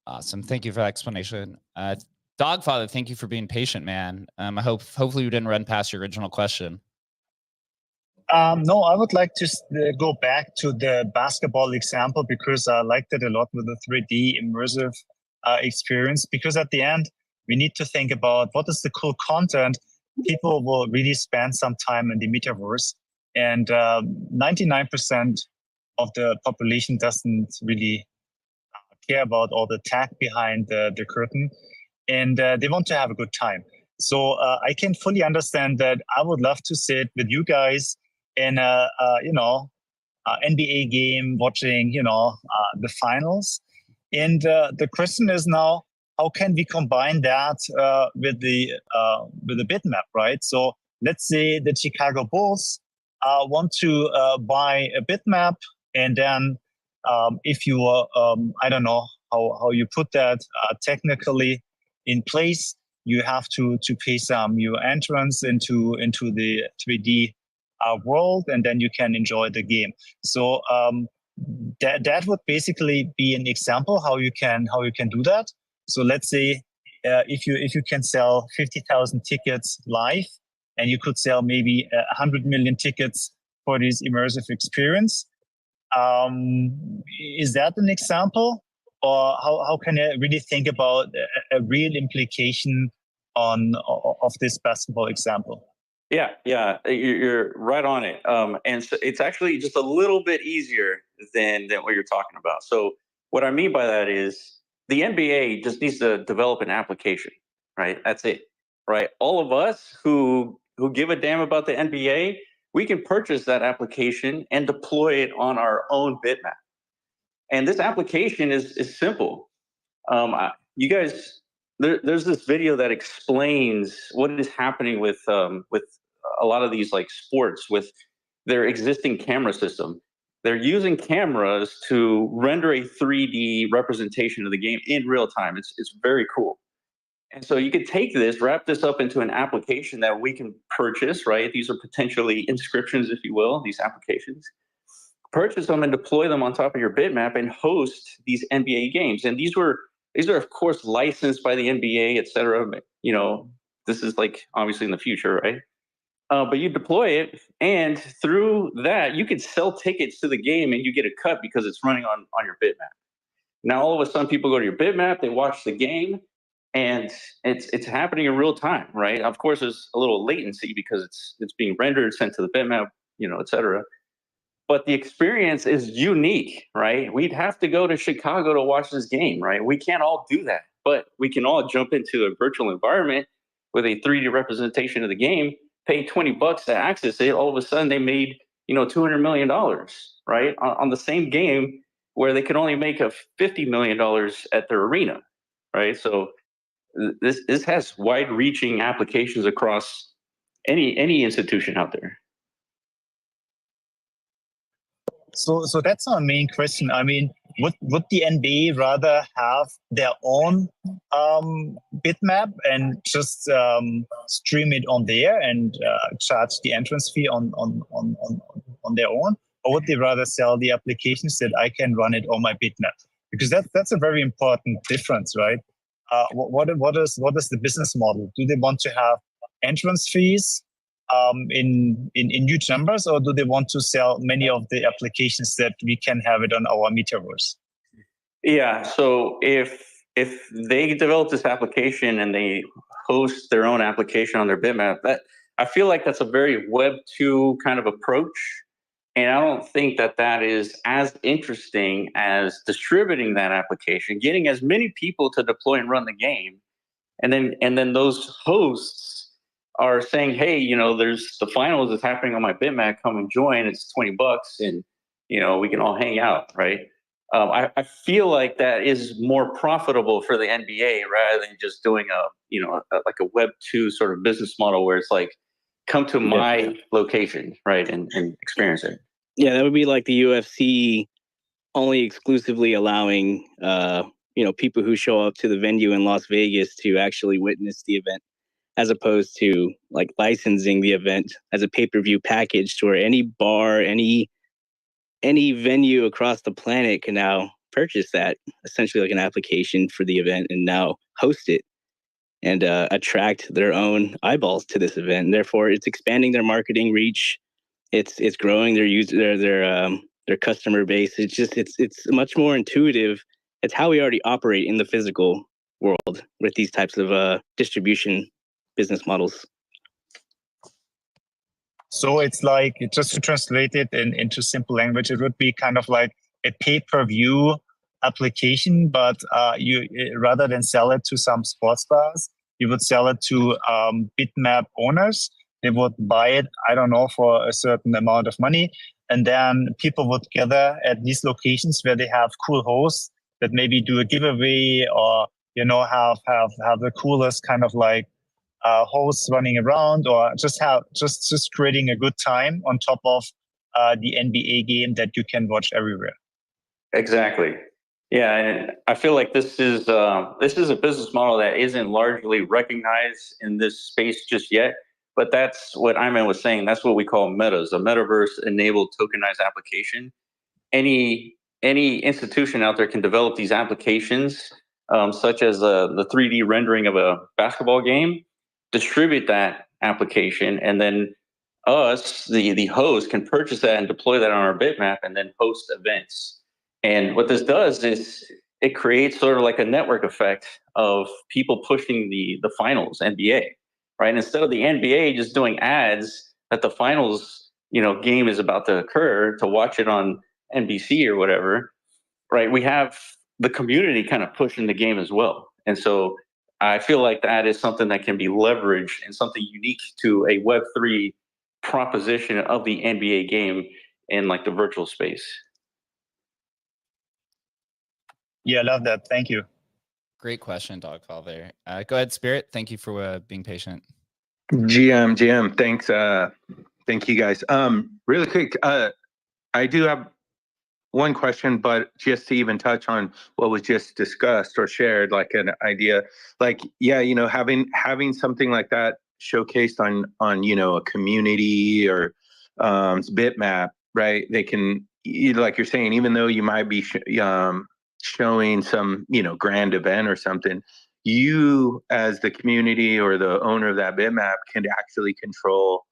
Awesome. Thank you for that explanation. Dogfather, thank you for being patient, man. Hopefully you didn't run past your original question. No, I would like to go back to the basketball example because I liked it a lot with the 3D immersive experience, because at the end, we need to think about what is the cool content. People will really spend some time in the metaverse, and 99% of the population doesn't really care about all the tech behind the curtain, and they want to have a good time. So I can fully understand that. I would love to sit with you guys in a NBA game, watching the finals. And the question is now, how can we combine that with the BitMap, right? So let's say the Chicago Bulls want to buy a BitMap, and then if you I don't know how you put that technically in place, you have to pay some new entrance into the 3D world, and then you can enjoy the game. So that would basically be an example how you can do that. So let's say if you can sell 50,000 tickets live, and you could sell maybe 100 million tickets for this immersive experience. Is that an example, or how can I really think about a real implication of this basketball example? Yeah, you're right on it. And so it's actually just a little bit easier than what you're talking about. So what I mean by that is the NBA just needs to develop an application, right? That's it, right? All of us who give a damn about the NBA, we can purchase that application and deploy it on our own BitMap. And this application is simple. You guys, there's this video that explains what is happening with a lot of these like sports with their existing camera system. They're using cameras to render a 3D representation of the game in real time. It's very cool. And so you could take this, wrap this up into an application that we can purchase, right? These are potentially inscriptions, if you will, these applications. Purchase them and deploy them on top of your BitMap and host these NBA games. And these are of course licensed by the NBA, et cetera. This is like obviously in the future, right? But you deploy it, and through that, you can sell tickets to the game and you get a cut because it's running on your BitMap. Now, all of a sudden, people go to your BitMap, they watch the game, and it's happening in real time, right? Of course, there's a little latency because it's being rendered, sent to the BitMap, et cetera. But the experience is unique, right? We'd have to go to Chicago to watch this game, right? We can't all do that, but we can all jump into a virtual environment with a 3D representation of the game, pay $20 to access it. All of a sudden, they made $200 million, right, on the same game where they could only make a $50 million at their arena, right? So this has wide-reaching applications across any institution out there. So that's our main question. I mean, would the NBA rather have their own BitMap and just stream it on there and charge the entrance fee on their own, or would they rather sell the applications that I can run it on my BitMap? Because that's a very important difference, right? what is the business model? Do they want to have entrance fees in huge numbers, or do they want to sell many of the applications that we can have it on our metaverse? Yeah. So if they develop this application and they host their own application on their bitmap, that I feel like that's a very Web 2 kind of approach. And I don't think that is as interesting as distributing that application, getting as many people to deploy and run the game. And then those hosts are saying, hey, there's the finals is happening on my bitmap, come and join. It's $20 and, we can all hang out, right? I feel like that is more profitable for the NBA rather than just doing like a Web 2 sort of business model where it's like, come to my location, right, and experience it. Yeah, that would be like the UFC only exclusively allowing people who show up to the venue in Las Vegas to actually witness the event, as opposed to like licensing the event as a pay-per-view package to where any bar, any venue across the planet can now purchase that, essentially like an application for the event, and now host it and attract their own eyeballs to this event. And therefore, it's expanding their marketing reach. It's growing their customer base. It's much more intuitive. It's how we already operate in the physical world with these types of distribution business models. So it's like, just to translate it into simple language, it would be kind of like a pay-per-view application, but you rather than sell it to some sports bars, you would sell it to bitmap owners. They would buy it, I don't know, for a certain amount of money. And then people would gather at these locations where they have cool hosts that maybe do a giveaway or, have the coolest kind of like hosts running around, or just creating a good time on top of the NBA game that you can watch everywhere. Exactly. Yeah, and I feel like this is a business model that isn't largely recognized in this space just yet. But that's what Ayman was saying. That's what we call metas, a metaverse-enabled tokenized application. Any institution out there can develop these applications, such as the 3D rendering of a basketball game, distribute that application, and then us, the host, can purchase that and deploy that on our bitmap and then host events. And what this does is it creates sort of like a network effect of people pushing the finals, NBA, right? Instead of the NBA just doing ads that the finals, game is about to occur to watch it on NBC or whatever, right? We have the community kind of pushing the game as well. And so I feel like that is something that can be leveraged and something unique to a Web3 proposition of the NBA game in like the virtual space. Yeah, I love that. Thank you. Great question, Dogfall there. Go ahead, Spirit. Thank you for being patient. GM, thanks. Thank you guys. Really quick, I do have one question, but just to even touch on what was just discussed or shared, like an idea, like, yeah, having something like that showcased on a community or bitmap, right? They can, like you're saying, even though you might be showing some grand event or something, you as the community or the owner of that bitmap can actually control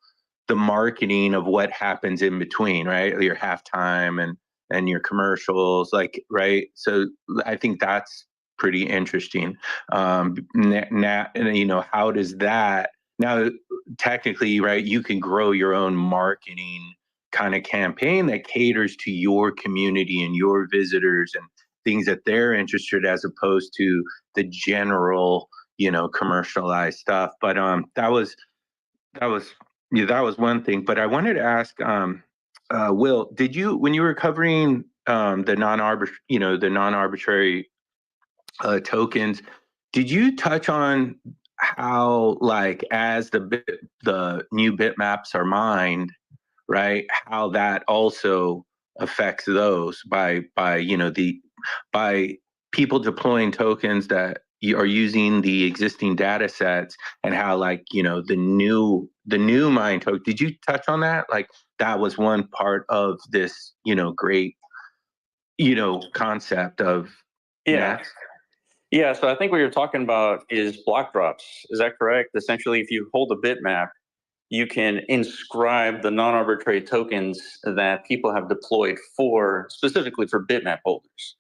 the marketing of what happens in between, right? Your halftime and your commercials, like, right? So I think that's pretty interesting. Nat, how does that now technically, right? You can grow your own marketing kind of campaign that caters to your community and your visitors and things that they're interested, as opposed to the general, commercialized stuff. But that was one thing. But I wanted to ask, Will, did you, when you were covering the non-arbitrary tokens, did you touch on how, like, as the new bitmaps are mined, right, how that also affects those by people deploying tokens that are using the existing data sets, and how, like, the new mine token, did you touch on that? Like, that was one part of this, great, concept of yeah. Yeah, so I think what you're talking about is block drops. Is that correct? Essentially, if you hold a bitmap, you can inscribe the non-arbitrary tokens that people have deployed for specifically for bitmap holders.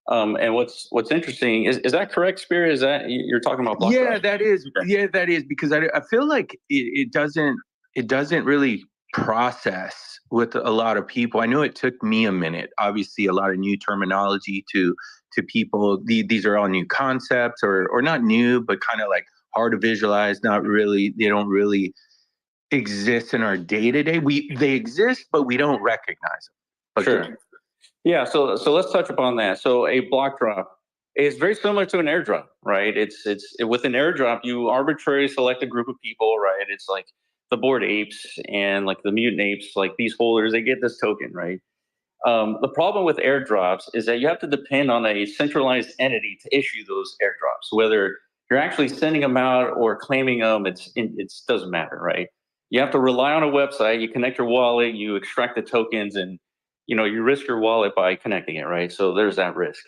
And what's interesting is that correct, Spirit? Is that you're talking about block drops? That is. Yeah, that is, because I feel like it doesn't really process with a lot of people. I know it took me a minute. Obviously, a lot of new terminology to people. These are all new concepts, or not new, but kind of like hard to visualize. Not really. They don't really exist in our day to day. They exist, but we don't recognize them. But sure. Yeah. So let's touch upon that. So a block drop is very similar to an airdrop, right? It's with an airdrop, you arbitrarily select a group of people, right? It's like the Bored Apes and like the Mutant Apes, like these holders, they get this token, right? The problem with airdrops is that you have to depend on a centralized entity to issue those airdrops. Whether you're actually sending them out or claiming them, it doesn't matter, right? You have to rely on a website. You connect your wallet, you extract the tokens, and you risk your wallet by connecting it, right? So there's that risk.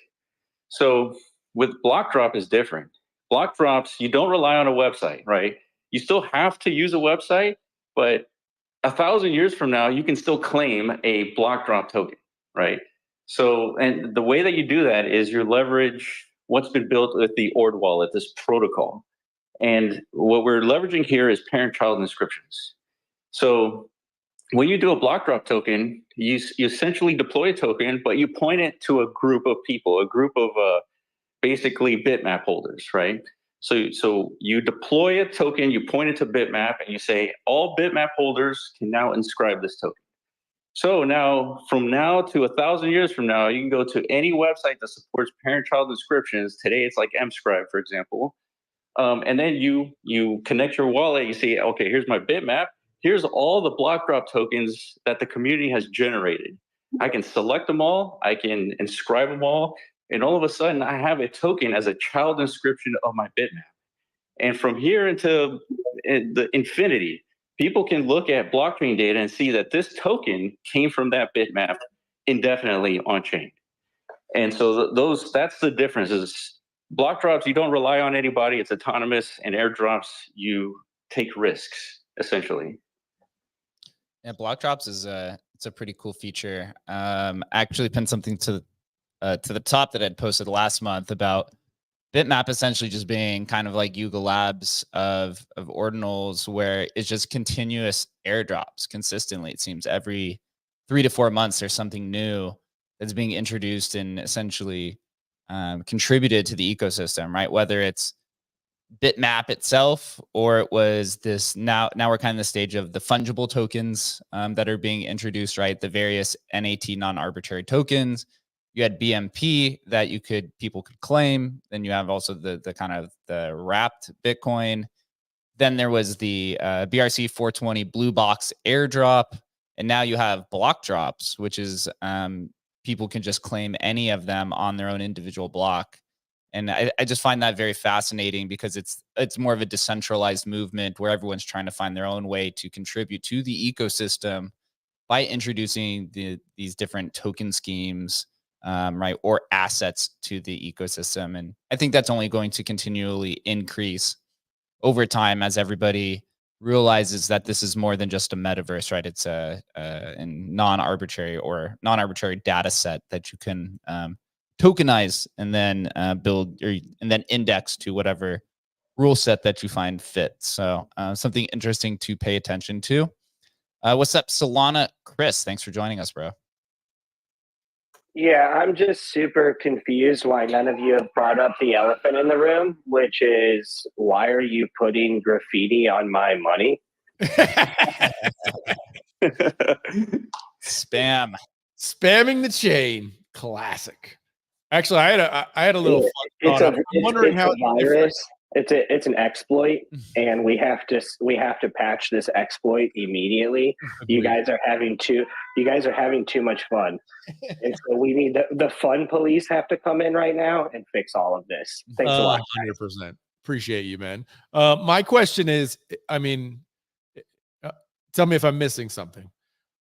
So with block drop is different. Block drops, you don't rely on a website, right? You still have to use a website, but 1,000 years from now, you can still claim a block drop token, right? So, and the way that you do that is you leverage what's been built with the Ord wallet, this protocol. And what we're leveraging here is parent-child inscriptions. So when you do a block drop token, you essentially deploy a token, but you point it to a group of people, a group of basically bitmap holders, right? So you deploy a token, you point it to bitmap, and you say all bitmap holders can now inscribe this token. So now, from now to 1,000 years from now, you can go to any website that supports parent-child inscriptions. Today, it's like Mscribe, for example. And then you connect your wallet. You say, okay, here's my bitmap. Here's all the block drop tokens that the community has generated. I can select them all. I can inscribe them all. And all of a sudden, I have a token as a child inscription of my bitmap. And from here into the infinity, people can look at blockchain data and see that this token came from that bitmap indefinitely on chain. And so that's the difference. Is block drops, you don't rely on anybody. It's autonomous. And airdrops, you take risks, essentially. Yeah, block drops it's a pretty cool feature. I actually pinned something to the top that I'd posted last month about BitMap essentially just being kind of like Yuga Labs of Ordinals, where it's just continuous airdrops consistently. It seems every 3 to 4 months there's something new that's being introduced and essentially contributed to the ecosystem, right? Whether it's BitMap itself, or it was this now we're kind of in the stage of the fungible tokens that are being introduced, right? The various NAT non-arbitrary tokens. You had BMP that people could claim. Then you have also the kind of the wrapped Bitcoin. Then there was the BRC 420 blue box airdrop, and now you have block drops, which is people can just claim any of them on their own individual block. And I just find that very fascinating because it's more of a decentralized movement where everyone's trying to find their own way to contribute to the ecosystem by introducing these different token schemes, right, or assets to the ecosystem. And I think that's only going to continually increase over time as everybody realizes that this is more than just a metaverse, right? It's a non-arbitrary data set that you can tokenize and then build and then index to whatever rule set that you find fit. So something interesting to pay attention to. What's up, Solana Chris? Thanks for joining us, bro. Yeah, I'm just super confused why none of you have brought up the elephant in the room, which is why are you putting graffiti on my money? Spamming the chain. Classic. Actually, I had a little fun thought. I'm wondering how it's a virus. It's an exploit, and we have to patch this exploit immediately. You guys are having too much fun, and so we need the fun police have to come in right now and fix all of this. Thanks a lot. 100%. Appreciate you, man. My question is, I mean, tell me if I'm missing something.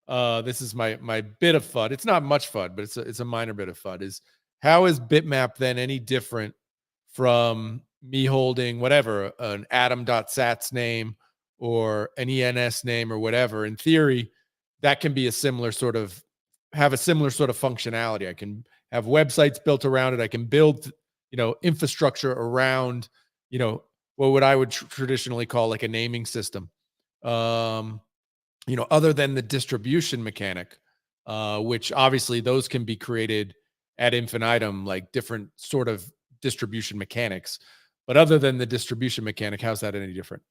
This is my bit of FUD. It's not much FUD, but it's a minor bit of FUD. Is how is BitMap then any different from me holding whatever, an atom.sats name or an ENS name or whatever. In theory, that can be a similar sort of, have a similar sort of functionality. I can have websites built around it. I can build, infrastructure around, what I would traditionally call like a naming system. Other than the distribution mechanic, which obviously those can be created ad infinitum, like different sort of distribution mechanics. But other than the distribution mechanic, how's that any different?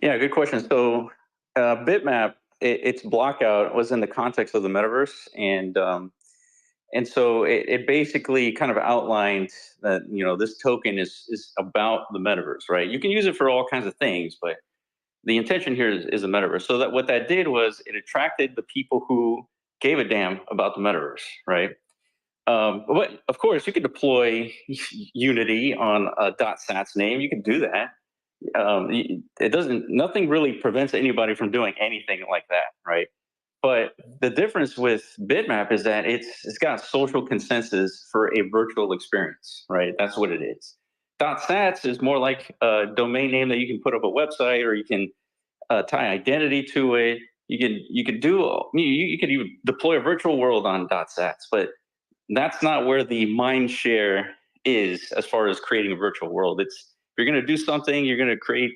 Yeah, good question. So BitMap, its blockout was in the context of the metaverse, and so it basically kind of outlined that this token is about the metaverse, right? You can use it for all kinds of things, but the intention here is the metaverse. So that what that did was it attracted the people who gave a damn about the metaverse, right? But of course, you could deploy Unity on a .sats name. You can do that. Nothing really prevents anybody from doing anything like that, right? But the difference with BitMap is that it's got social consensus for a virtual experience, right? That's what it is. .sats is more like a domain name that you can put up a website, or you can tie identity to it. You could even deploy a virtual world on .sats, but that's not where the mind share is as far as creating a virtual world. It's, if you're going to do something, you're going to create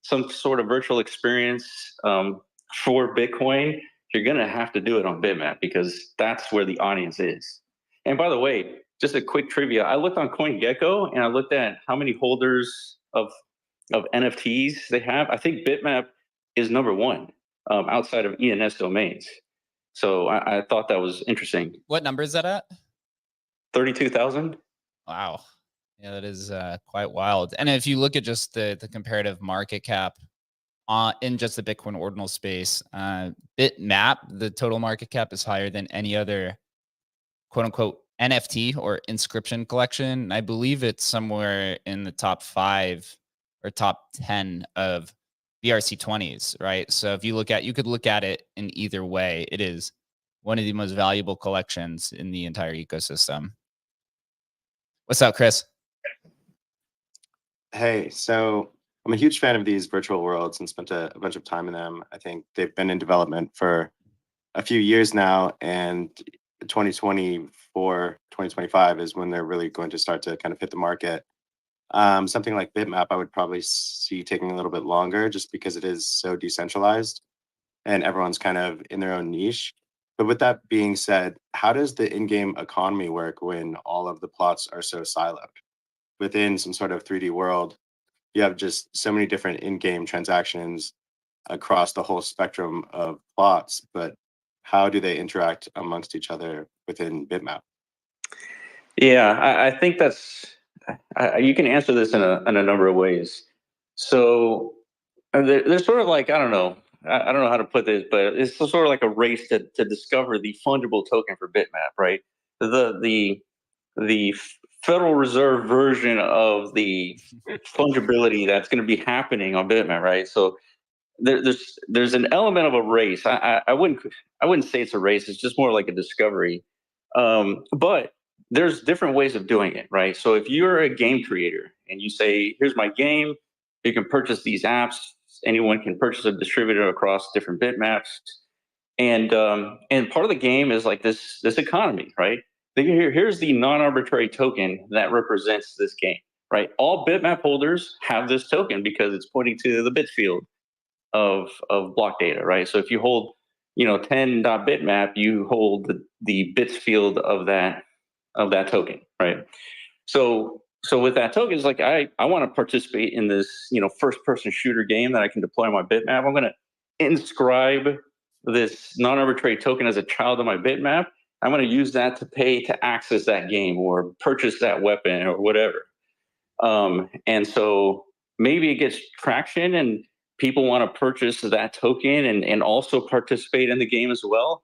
some sort of virtual experience for Bitcoin, you're going to have to do it on BitMap because that's where the audience is. And by the way, just a quick trivia, I looked on CoinGecko and I looked at how many holders of NFTs they have. I think BitMap is number one outside of ENS domains. So I thought that was interesting. What number is that at? 32,000. Wow. Yeah, that is quite wild. And if you look at just the comparative market cap in just the Bitcoin ordinal space, BitMap, the total market cap is higher than any other quote unquote NFT or inscription collection. I believe it's somewhere in the top 5 or top 10 of BRC20s, right? So if you could look at it in either way. It is one of the most valuable collections in the entire ecosystem. What's up, Chris? Hey, so I'm a huge fan of these virtual worlds and spent a bunch of time in them. I think they've been in development for a few years now, and 2024, 2025 is when they're really going to start to kind of hit the market. Something like BitMap, I would probably see taking a little bit longer just because it is so decentralized and everyone's kind of in their own niche. But with that being said, how does the in-game economy work when all of the plots are so siloed? Within some sort of 3D world, you have just so many different in-game transactions across the whole spectrum of plots, but how do they interact amongst each other within BitMap? Yeah, I think that's, you can answer this in a number of ways. So there's sort of like, I don't know how to put this, but it's sort of like a race to discover the fungible token for BitMap, right? The Federal Reserve version of the fungibility that's going to be happening on BitMap, right? So there's an element of a race. I wouldn't say it's a race. It's just more like a discovery. But there's different ways of doing it, right? So if you're a game creator and you say, "Here's my game. You can purchase these apps. Anyone can purchase a distributor across different bitmaps." And part of the game is like this economy, right? Here's the non-arbitrary token that represents this game, right? All bitmap holders have this token because it's pointing to the bit field of block data, right? So if you hold 10.bitmap, you hold the bits field of that token, right? So with that token, it's like I want to participate in this first person shooter game that I can deploy on my bitmap. I'm going to inscribe this non-arbitrary token as a child of my bitmap. I'm going to use that to pay to access that game or purchase that weapon or whatever. And so maybe it gets traction and people want to purchase that token and also participate in the game as well.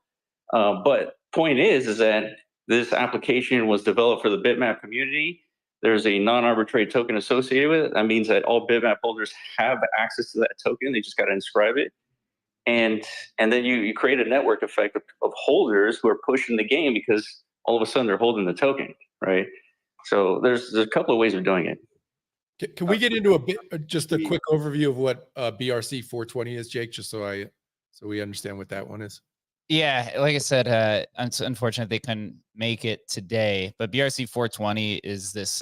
But point is that this application was developed for the bitmap community. There's a non-arbitrary token associated with it. That means that all bitmap holders have access to that token. They just got to inscribe it. And then you create a network effect of holders who are pushing the game because all of a sudden they're holding the token, right? So there's a couple of ways of doing it. Can we get into a bit, just a quick overview of what BRC 420 is, Jake, just so we understand what that one is? Yeah, like I said, it's unfortunate they couldn't make it today, but BRC 420 is this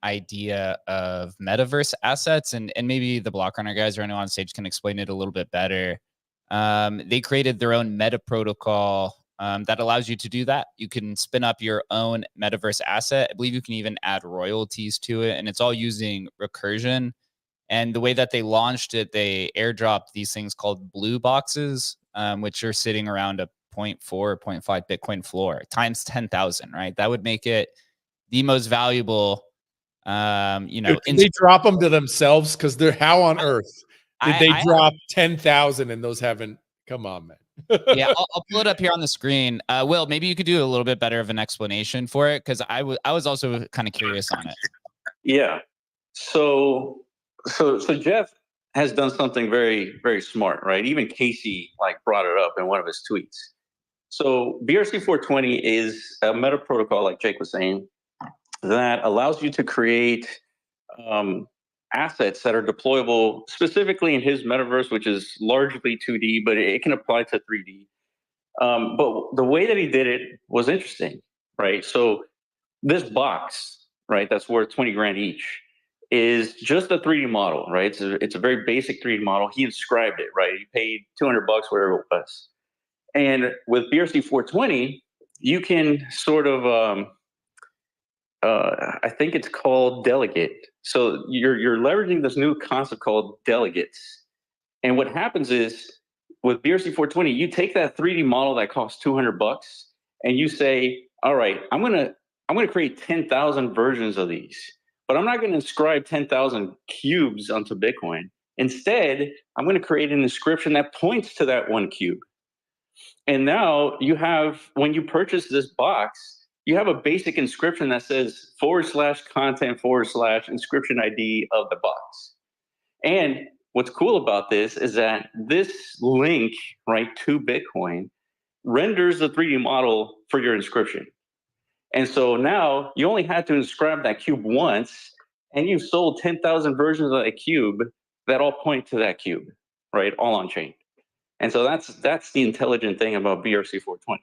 idea of metaverse assets, and maybe the block runner guys or anyone on stage can explain it a little bit better. They created their own meta protocol that allows you to do that. You can spin up your own metaverse asset. I believe you can even add royalties to it, and it's all using recursion. And the way that they launched it, they airdropped these things called blue boxes, which are sitting around a 0.4 or 0.5 Bitcoin floor times 10,000, right? That would make it the most valuable, Dude, can they drop them to themselves? Because they're, how on earth did they drop 10,000 and those haven't, come on, man. Yeah, I'll pull it up here on the screen. Will, maybe you could do a little bit better of an explanation for it, because I was also kind of curious on it. Yeah. So Jeff has done something very, very smart, right? Even Casey brought it up in one of his tweets. So BRC 420 is a meta protocol, like Jake was saying, that allows you to create assets that are deployable specifically in his metaverse, which is largely 2D, but it can apply to 3D. But the way that he did it was interesting, right? So this box, right, that's worth 20 grand each, is just a 3D model, right? It's a very basic 3D model. He inscribed it, right? He paid $200, whatever it was. And with BRC 420, you can sort of, I think it's called delegate. So you're leveraging this new concept called delegates. And what happens is with BRC 420, you take that 3D model that costs $200 and you say, all right, I'm gonna create 10,000 versions of these, but I'm not going to inscribe 10,000 cubes onto Bitcoin. Instead, I'm going to create an inscription that points to that one cube. And now you have, when you purchase this box, you have a basic inscription that says /content/ inscription ID of the box. And what's cool about this is that this link, right, to Bitcoin renders the 3D model for your inscription. And so now you only had to inscribe that cube once, and you've sold 10,000 versions of that cube that all point to that cube, right, all on chain. And so that's the intelligent thing about BRC 420.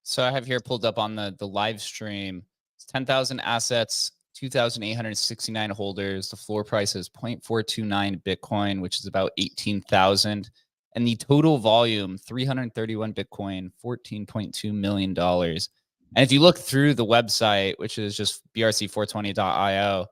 So I have here pulled up on the live stream. It's 10,000 assets, 2,869 holders. The floor price is 0.429 Bitcoin, which is about 18,000. And the total volume, 331 Bitcoin, $14.2 million. And if you look through the website, which is just brc420.io,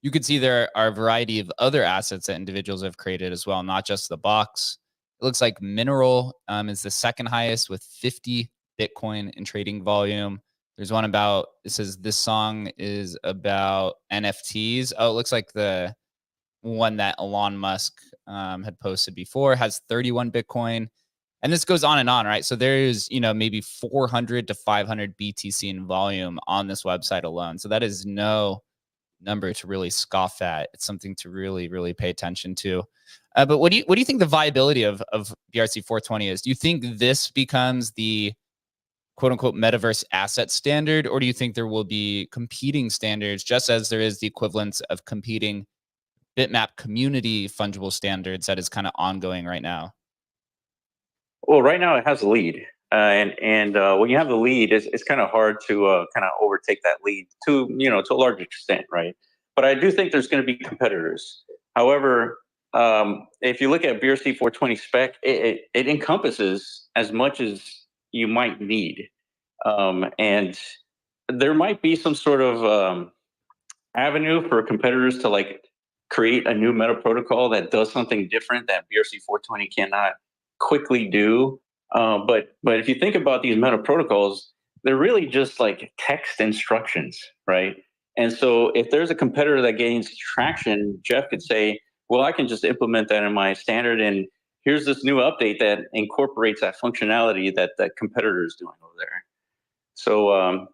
you can see there are a variety of other assets that individuals have created as well, not just the box. It looks like Mineral is the second highest with 50 Bitcoin in trading volume. There's one about, it says this song is about NFTs. Oh, it looks like the one that Elon Musk had posted before has 31 Bitcoin. And this goes on and on, right? So there is, maybe 400 to 500 BTC in volume on this website alone. So that is no number to really scoff at. It's something to really, really pay attention to. But what do you think the viability of BRC 420 is? Do you think this becomes the quote unquote metaverse asset standard, or do you think there will be competing standards, just as there is the equivalence of competing BitMap community fungible standards that is kind of ongoing right now? Well, right now it has a lead, and when you have the lead, it's kind of hard to kind of overtake that lead to a large extent, right? But I do think there's going to be competitors. However, if you look at BRC 420 spec, it encompasses as much as you might need, and there might be some sort of avenue for competitors to create a new meta protocol that does something different that BRC 420 cannot quickly do. But if you think about these meta protocols, they're really just like text instructions, right? And so if there's a competitor that gains traction, Jeff could say, well, I can just implement that in my standard, and here's this new update that incorporates that functionality that that competitor is doing over there. So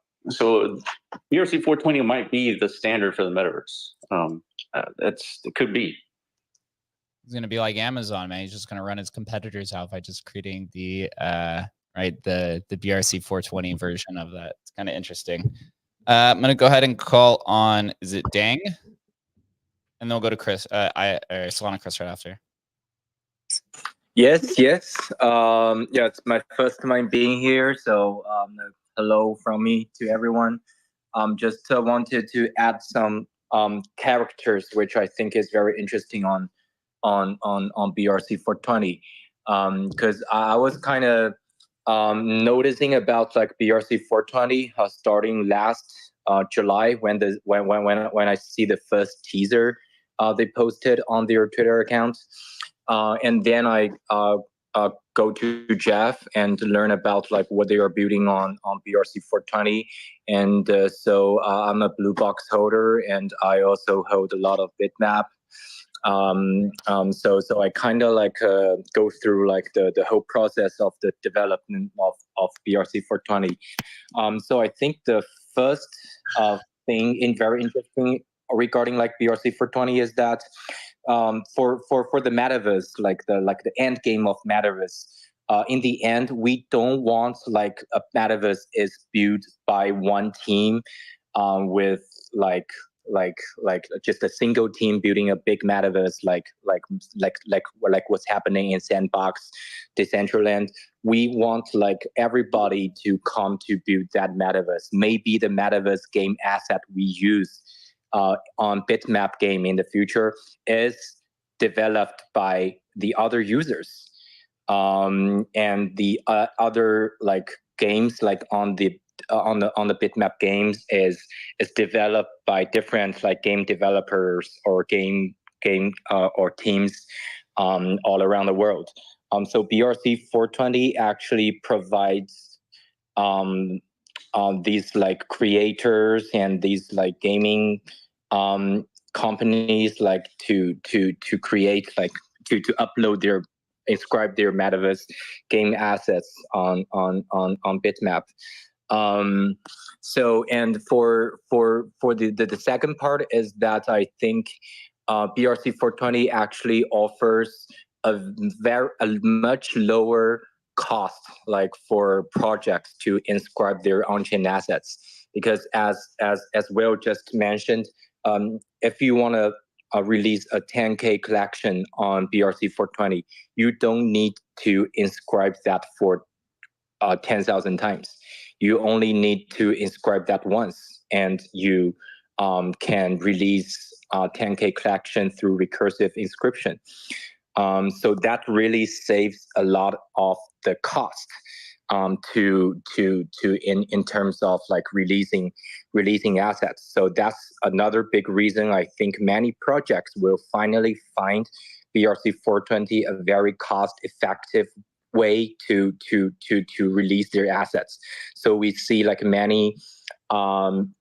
BRC 420 might be the standard for the metaverse. It could be. It's going to be like Amazon, man. He's just going to run his competitors out by just creating the BRC 420 version of that. It's kind of interesting. I'm gonna go ahead and call on. Is it Dang? And then we'll go to Chris. Solana Chris right after. Yes. Yeah, it's my first time being here, so hello from me to everyone. Just wanted to add some characters, which I think is very interesting on BRC 420, because I was kind of noticing about like BRC 420 starting last July when I see the first teaser they posted on their Twitter account. And then I go to Jeff and learn about like what they are building on BRC 420. And so I'm a blue box holder, and I also hold a lot of BitMap. So I kind of like go through like the whole process of the development of BRC 420. So I think the first thing very interesting regarding like BRC 420 is that for the Metaverse, like the end game of Metaverse, in the end, we don't want like a Metaverse is built by one team with like just a single team building a big Metaverse like what's happening in Sandbox, Decentraland. We want like everybody to come to build that Metaverse. Maybe the Metaverse game asset we use on BitMap game in the future is developed by the other users, and the other like games like on the BitMap games is developed by different like game developers or game or teams all around the world. So BRC 420 actually provides these like creators and these like gaming companies like to create like to upload their inscribe their Metaverse game assets on BitMap. So and for the second part is that I think BRC 420 actually offers a much lower cost like for projects to inscribe their on-chain assets, because as Will just mentioned, if you want to release a 10K collection on BRC 420, you don't need to inscribe that for 10,000 times. You only need to inscribe that once, and you can release 10K collection through recursive inscription. So that really saves a lot of the cost in terms of like releasing assets. So that's another big reason I think many projects will finally find BRC 420 a very cost-effective way to release their assets. So we see like many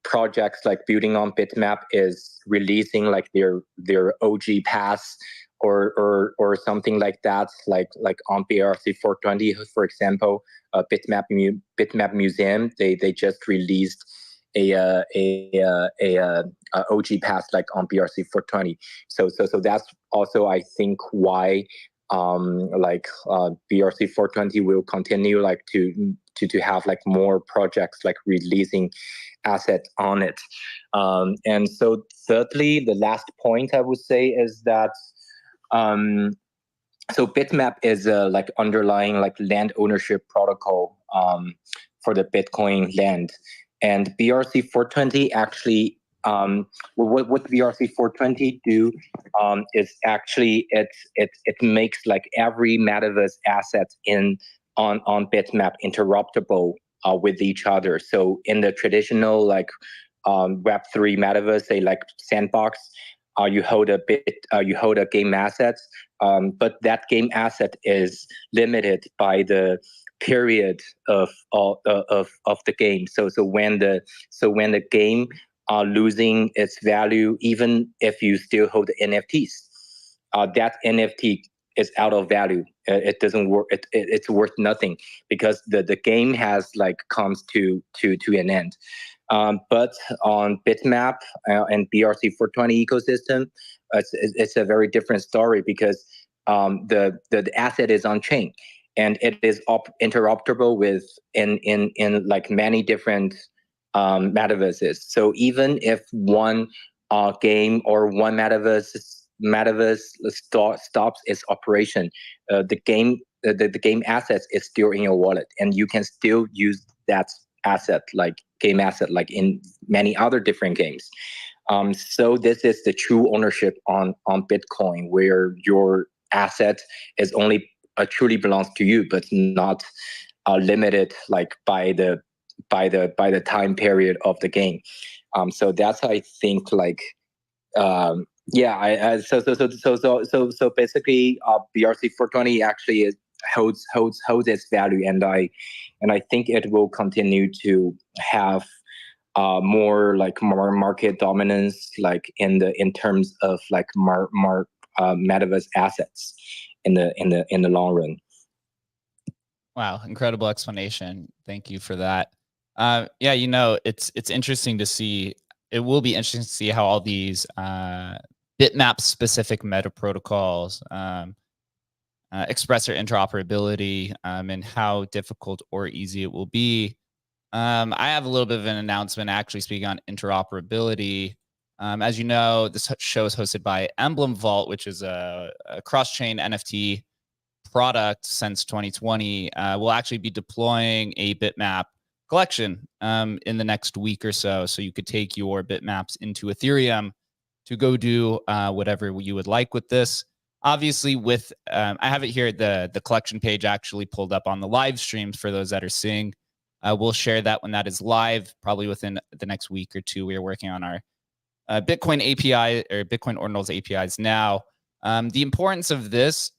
projects like building on BitMap is releasing like their OG pass or something like that, like on BRC 420, for example, BitMap Museum, they just released a OG pass like on BRC 420. So that's also I think why BRC 420 will continue like to have like more projects like releasing assets on it. And so thirdly, the last point I would say is that so BitMap is like underlying like land ownership protocol for the Bitcoin land, and BRC 420 actually what BRC 420 do is actually it makes like every Metaverse asset on BitMap interoperable with each other. So in the traditional like Web3 Metaverse, say like Sandbox, you hold a game asset, but that game asset is limited by the period of the game. So when the game losing its value, even if you still hold the NFTs, that NFT is out of value. It doesn't work. It's worth nothing because the game has like comes to an end. But on BitMap and BRC 420 ecosystem, it's a very different story because the asset is on chain and it is interoperable with in like many different metaverses. So even if one game or one metaverse stops its operation, the game assets is still in your wallet, and you can still use that game asset like in many other different games. So this is the true ownership on Bitcoin, where your asset is only truly belongs to you, but not limited like by the time period of the game. So that's, I think, like so basically BRC 420 actually holds its value, and I think it will continue to have more market dominance, like in terms of like metaverse assets in the long run. Wow, incredible explanation. Thank you for that. Yeah, it's interesting to see. It will be interesting to see how all these bitmap specific meta protocols express their interoperability, and how difficult or easy it will be. I have a little bit of an announcement actually speaking on interoperability. As you know, this show is hosted by Emblem Vault, which is a cross-chain NFT product since 2020. We'll actually be deploying a bitmap collection in the next week or so. So you could take your bitmaps into Ethereum to go do whatever you would like with this. Obviously, with I have it here, the collection page actually pulled up on the live streams for those that are seeing. We'll share that when that is live, probably within the next week or two. We are working on our Bitcoin API or Bitcoin Ordinals APIs now. The importance of this,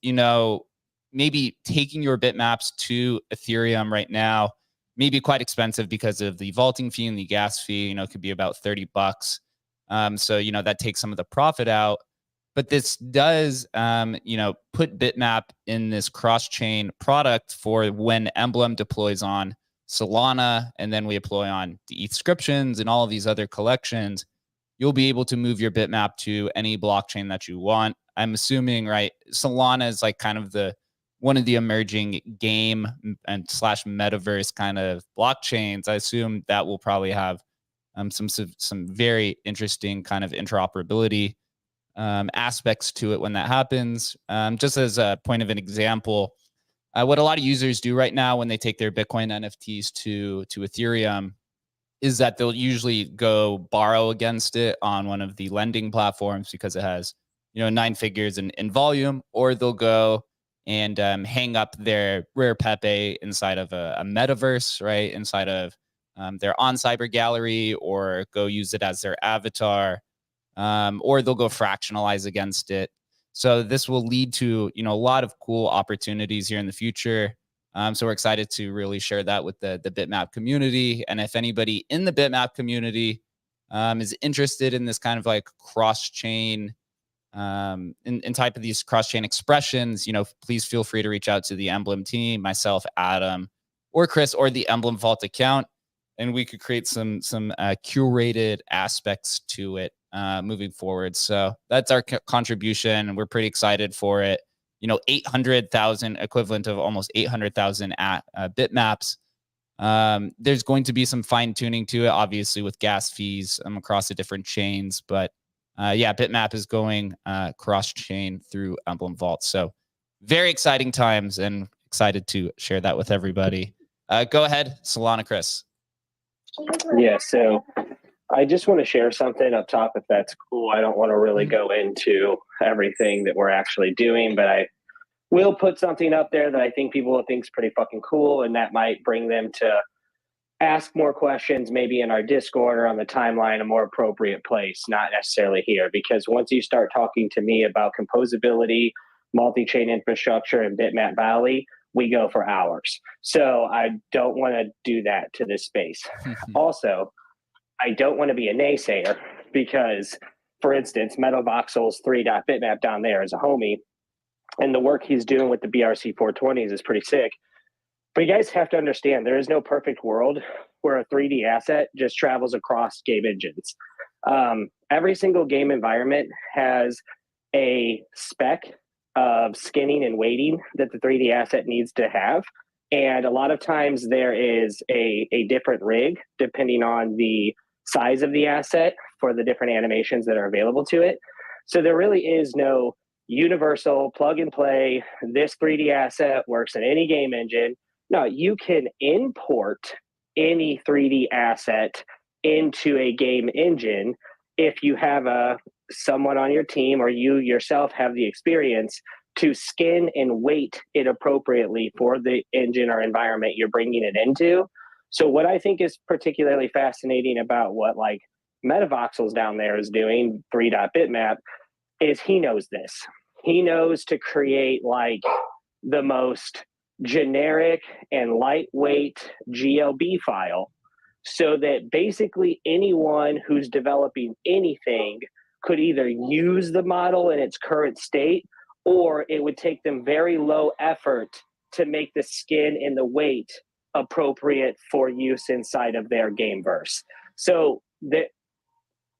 maybe taking your bitmaps to Ethereum right now may be quite expensive because of the vaulting fee and the gas fee. It could be about $30. So, that takes some of the profit out. But this does, put bitmap in this cross-chain product for when Emblem deploys on Solana, and then we deploy on the ETHscriptions and all of these other collections. You'll be able to move your bitmap to any blockchain that you want. I'm assuming, right, Solana is like kind of one of the emerging game and / metaverse kind of blockchains. I assume that will probably have some very interesting kind of interoperability aspects to it when that happens. Just as a point of an example, what a lot of users do right now when they take their Bitcoin NFTs to Ethereum is that they'll usually go borrow against it on one of the lending platforms because it has 9 figures in volume, or they'll go and hang up their rare Pepe inside of a metaverse, right, inside of their on cyber gallery, or go use it as their avatar, or they'll go fractionalize against it. So this will lead to a lot of cool opportunities here in the future. So we're excited to really share that with the bitmap community. And if anybody in the bitmap community is interested in this kind of like cross-chain in type of these cross-chain expressions, please feel free to reach out to the Emblem team, myself, Adam, or Chris, or the Emblem Vault account, and we could create some curated aspects to it moving forward. So that's our contribution, and we're pretty excited for it. 800,000, equivalent of almost 800,000 bitmaps. There's going to be some fine tuning to it, obviously, with gas fees across the different chains. But yeah, bitmap is going cross-chain through Emblem Vault. So very exciting times, and excited to share that with everybody. Go ahead, Solana Chris. Yeah, so I just want to share something up top, if that's cool. I don't want to really go into everything that we're actually doing, but I will put something up there that I think people will think is pretty fucking cool, and that might bring them to ask more questions, maybe in our Discord or on the timeline, a more appropriate place, not necessarily here. Because once you start talking to me about composability, multi-chain infrastructure, and Bitmap Valley, we go for hours. So I don't want to do that to this space. Also, I don't want to be a naysayer because, for instance, MetaVoxel's 3.bitmap down there is a homie, and the work he's doing with the BRC 420s is pretty sick. But you guys have to understand, there is no perfect world where a 3D asset just travels across game engines. Every single game environment has a spec of skinning and weighting that the 3D asset needs to have. And a lot of times there is a different rig depending on the size of the asset for the different animations that are available to it. So there really is no universal plug and play, this 3D asset works in any game engine. No, you can import any 3D asset into a game engine if you have someone on your team or you yourself have the experience to skin and weight it appropriately for the engine or environment you're bringing it into. So what I think is particularly fascinating about what like Metavoxels down there is doing, 3.bitmap, is he knows this. He knows to create like the most generic and lightweight GLB file so that basically anyone who's developing anything could either use the model in its current state, or it would take them very low effort to make the skin and the weight appropriate for use inside of their gameverse. So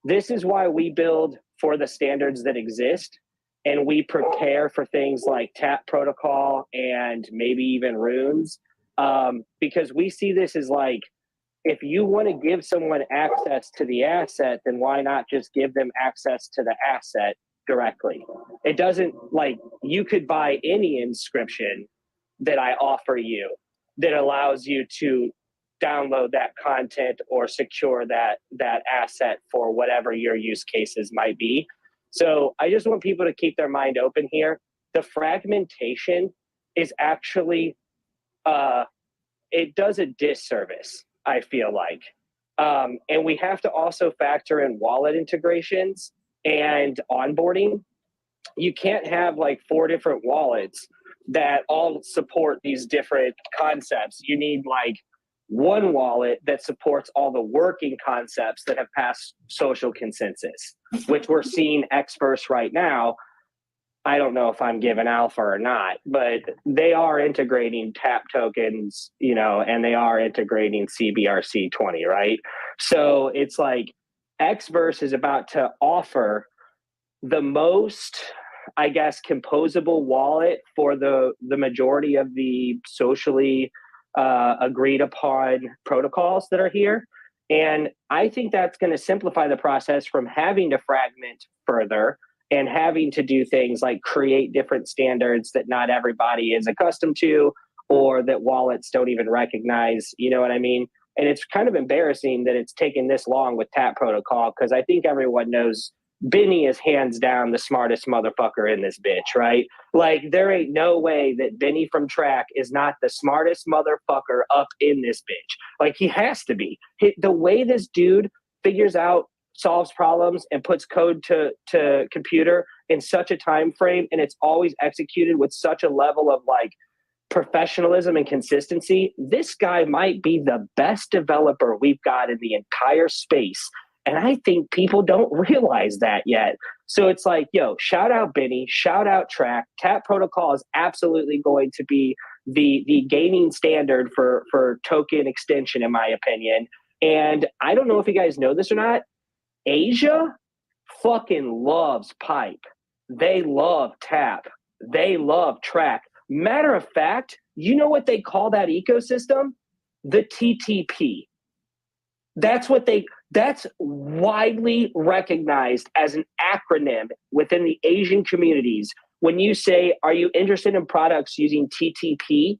this is why we build for the standards that exist, and we prepare for things like TAP protocol and maybe even runes, because we see this as like, if you want to give someone access to the asset, then why not just give them access to the asset directly? It doesn't, like, you could buy any inscription that I offer you that allows you to download that content or secure that asset for whatever your use cases might be. So I just want people to keep their mind open here. The fragmentation is actually, it does a disservice, I feel like. And we have to also factor in wallet integrations and onboarding. You can't have like 4 different wallets that all support these different concepts. You need like one wallet that supports all the working concepts that have passed social consensus, which we're seeing Xverse right now. I don't know if I'm giving alpha or not, but they are integrating TAP tokens, you know, and they are integrating CBRC20, right? So it's like Xverse is about to offer the most, I guess, composable wallet for the majority of the socially agreed upon protocols that are here. And I think that's going to simplify the process from having to fragment further and having to do things like create different standards that not everybody is accustomed to, or that wallets don't even recognize, you know what I mean? And it's kind of embarrassing that it's taken this long with TAP protocol, because I think everyone knows Benny is hands down the smartest motherfucker in this bitch, right? Like, there ain't no way that Benny from Track is not the smartest motherfucker up in this bitch. Like, he has to be. The way this dude figures out, solves problems, and puts code to computer in such a time frame, and it's always executed with such a level of like professionalism and consistency, this guy might be the best developer we've got in the entire space. And I think people don't realize that yet. So it's like, yo, shout out Benny, shout out Track. TAP protocol is absolutely going to be the gaining standard for token extension, in my opinion. And I don't know if you guys know this or not, Asia fucking loves Pipe. They love TAP. They love Track. Matter of fact, you know what they call that ecosystem? The TTP. That's widely recognized as an acronym within the Asian communities. When you say, are you interested in products using TTP?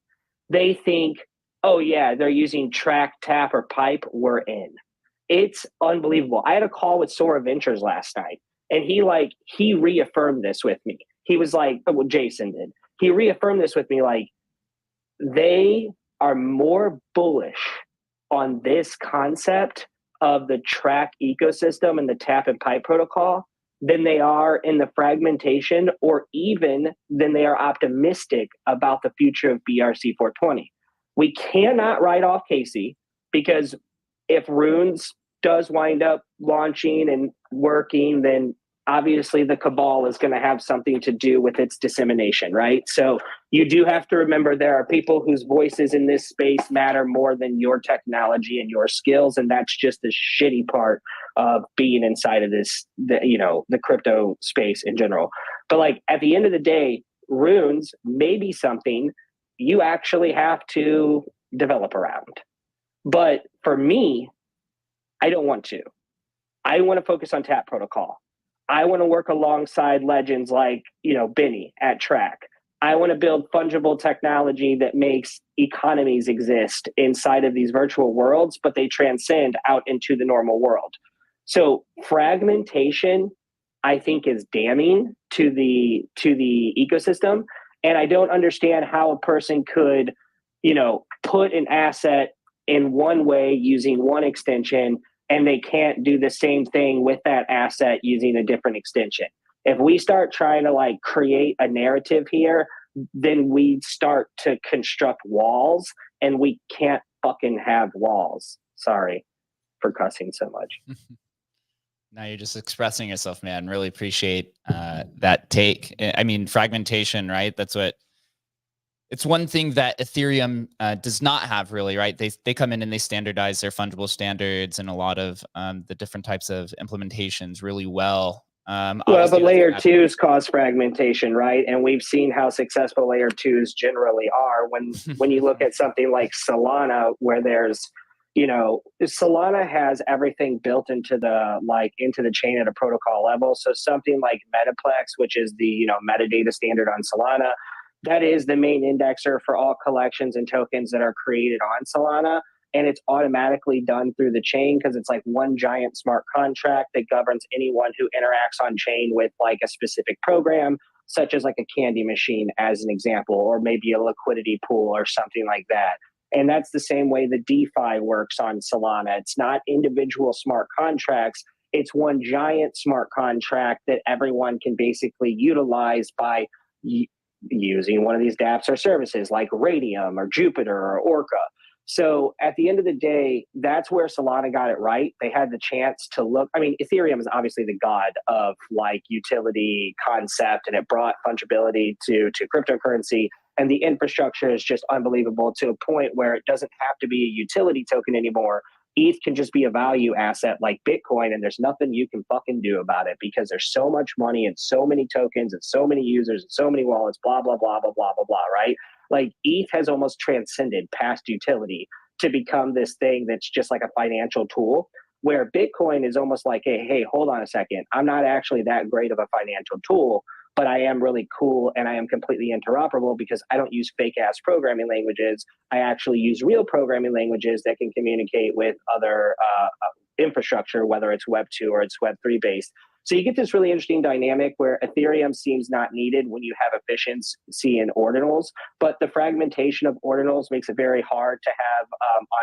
They think, oh yeah, they're using Track, TAP, or Pipe, we're in. It's unbelievable. I had a call with Sora Ventures last night, and he reaffirmed this with me. He was like, well, Jason did. He reaffirmed this with me, like, they are more bullish on this concept of the Track ecosystem and the TAP and Pipe protocol than they are in the fragmentation, or even than they are optimistic about the future of BRC 420. We cannot write off Casey, because if Runes does wind up launching and working, then obviously the cabal is going to have something to do with its dissemination, right? So you do have to remember there are people whose voices in this space matter more than your technology and your skills, and that's just the shitty part of being inside of this, the crypto space in general. But like, at the end of the day, Runes may be something, you actually have to develop around. But for me, I don't want to. I want to focus on tap protocol. I want to work alongside legends like, Benny at Track. I want to build fungible technology that makes economies exist inside of these virtual worlds, but they transcend out into the normal world. So fragmentation, I think, is damning to the ecosystem. And I don't understand how a person could, put an asset in one way using one extension, and they can't do the same thing with that asset using a different extension. If we start trying to create a narrative here, then we start to construct walls, and we can't fucking have walls. Sorry for cussing so much. Now you're just expressing yourself, man. Really appreciate that take. I mean, fragmentation, right? It's one thing that Ethereum does not have, really, right? They come in and they standardize their fungible standards and a lot of the different types of implementations really well. But layer twos cause fragmentation, right? And we've seen how successful layer twos generally are. When you look at something like Solana, where there's, Solana has everything built into the chain at a protocol level. So something like Metaplex, which is the metadata standard on Solana, that is the main indexer for all collections and tokens that are created on Solana. And it's automatically done through the chain because it's like one giant smart contract that governs anyone who interacts on chain with a specific program, such as a candy machine, as an example, or maybe a liquidity pool or something like that. And that's the same way the DeFi works on Solana. It's not individual smart contracts. It's one giant smart contract that everyone can basically utilize by using one of these dApps or services like Radium or Jupiter or Orca. So at the end of the day, that's where Solana got it right. They had the chance to look. I mean, Ethereum is obviously the god of utility concept, and it brought fungibility to cryptocurrency. And the infrastructure is just unbelievable to a point where it doesn't have to be a utility token anymore. ETH can just be a value asset like Bitcoin, and there's nothing you can fucking do about it because there's so much money and so many tokens and so many users and so many wallets, blah, blah, blah, blah, blah, blah, blah, right? ETH has almost transcended past utility to become this thing that's just like a financial tool, where Bitcoin is almost like, hey, hold on a second. I'm not actually that great of a financial tool, but I am really cool and I am completely interoperable because I don't use fake ass programming languages. I actually use real programming languages that can communicate with other infrastructure, whether it's Web 2 or it's Web 3 based. So you get this really interesting dynamic where Ethereum seems not needed when you have efficiency in ordinals, but the fragmentation of ordinals makes it very hard to have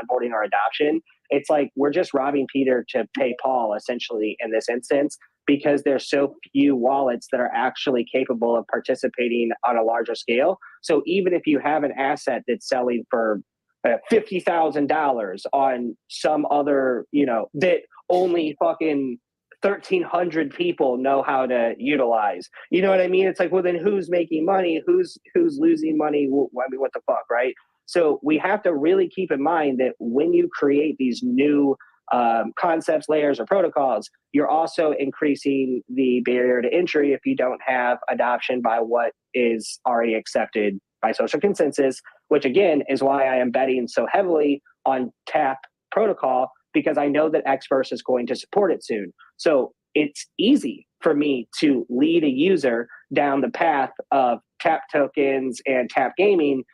onboarding or adoption. It's like we're just robbing Peter to pay Paul, essentially, in this instance, because there's so few wallets that are actually capable of participating on a larger scale. So even if you have an asset that's selling for $50,000 on some other, that only fucking 1,300 people know how to utilize. You know what I mean? It's like, well, then who's making money? Who's losing money? I mean, what the fuck, right? So we have to really keep in mind that when you create these new concepts, layers, or protocols, you're also increasing the barrier to entry if you don't have adoption by what is already accepted by social consensus, which again is why I am betting so heavily on TAP protocol, because I know that Xverse is going to support it soon. So it's easy for me to lead a user down the path of TAP tokens and TAP gaming,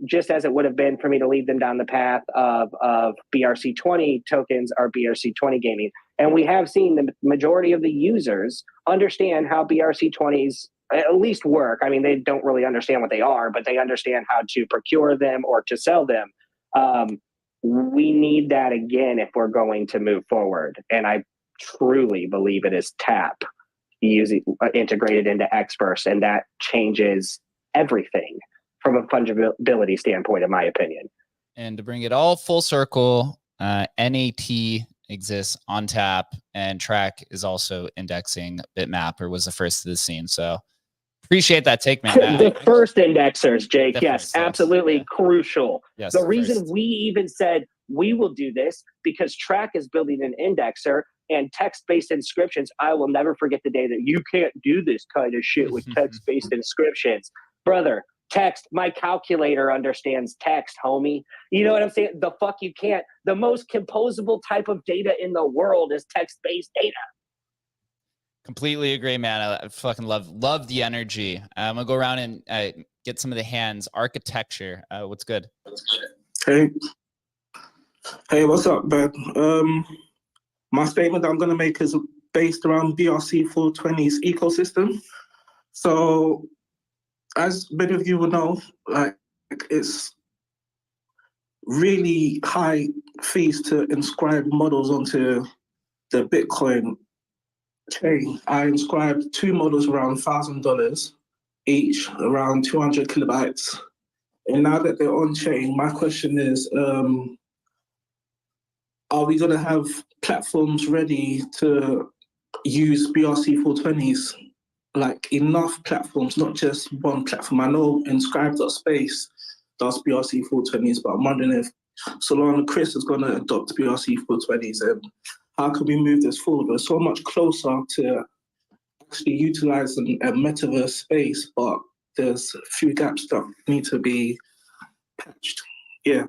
just as it would have been for me to lead them down the path of BRC20 tokens or BRC20 gaming. And we have seen the majority of the users understand how BRC20s at least work. I mean, they don't really understand what they are, but they understand how to procure them or to sell them. We need that again if we're going to move forward. And I truly believe it is TAP integrated into Xverse, and that changes everything from a fungibility standpoint, in my opinion. And to bring it all full circle, NAT exists on TAP, and Track is also indexing BitMap, or was the first to the scene. So appreciate that take, man. The first indexers, Jake. Yes, First, absolutely yeah. Crucial. Yes, the reason first. we even said we will do this because Track is building an indexer and text-based inscriptions. I will never forget the day that you can't do this kind of shit with text-based inscriptions. Brother, text. My calculator understands text, homie. You know what I'm saying? The fuck you can't. The most composable type of data in the world is text-based data. Completely agree, man. I fucking love the energy. I'm gonna go around and get some of the hands. Architecture. What's good? Hey, what's up, Ben? My statement that I'm gonna make is based around BRC 420's ecosystem. So, as many of you will know, like it's really high fees to inscribe models onto the Bitcoin chain. I inscribed 2 models around $1,000 each, around 200 kilobytes. And now that they're on chain, my question is, are we going to have platforms ready to use BRC 420s? Like enough platforms, not just one platform. I know Inscribe.space does BRC 420s, but I'm wondering if Solana Chris is going to adopt BRC 420s, and how can we move this forward? We're so much closer to actually utilizing a metaverse space, but there's a few gaps that need to be patched. Yeah.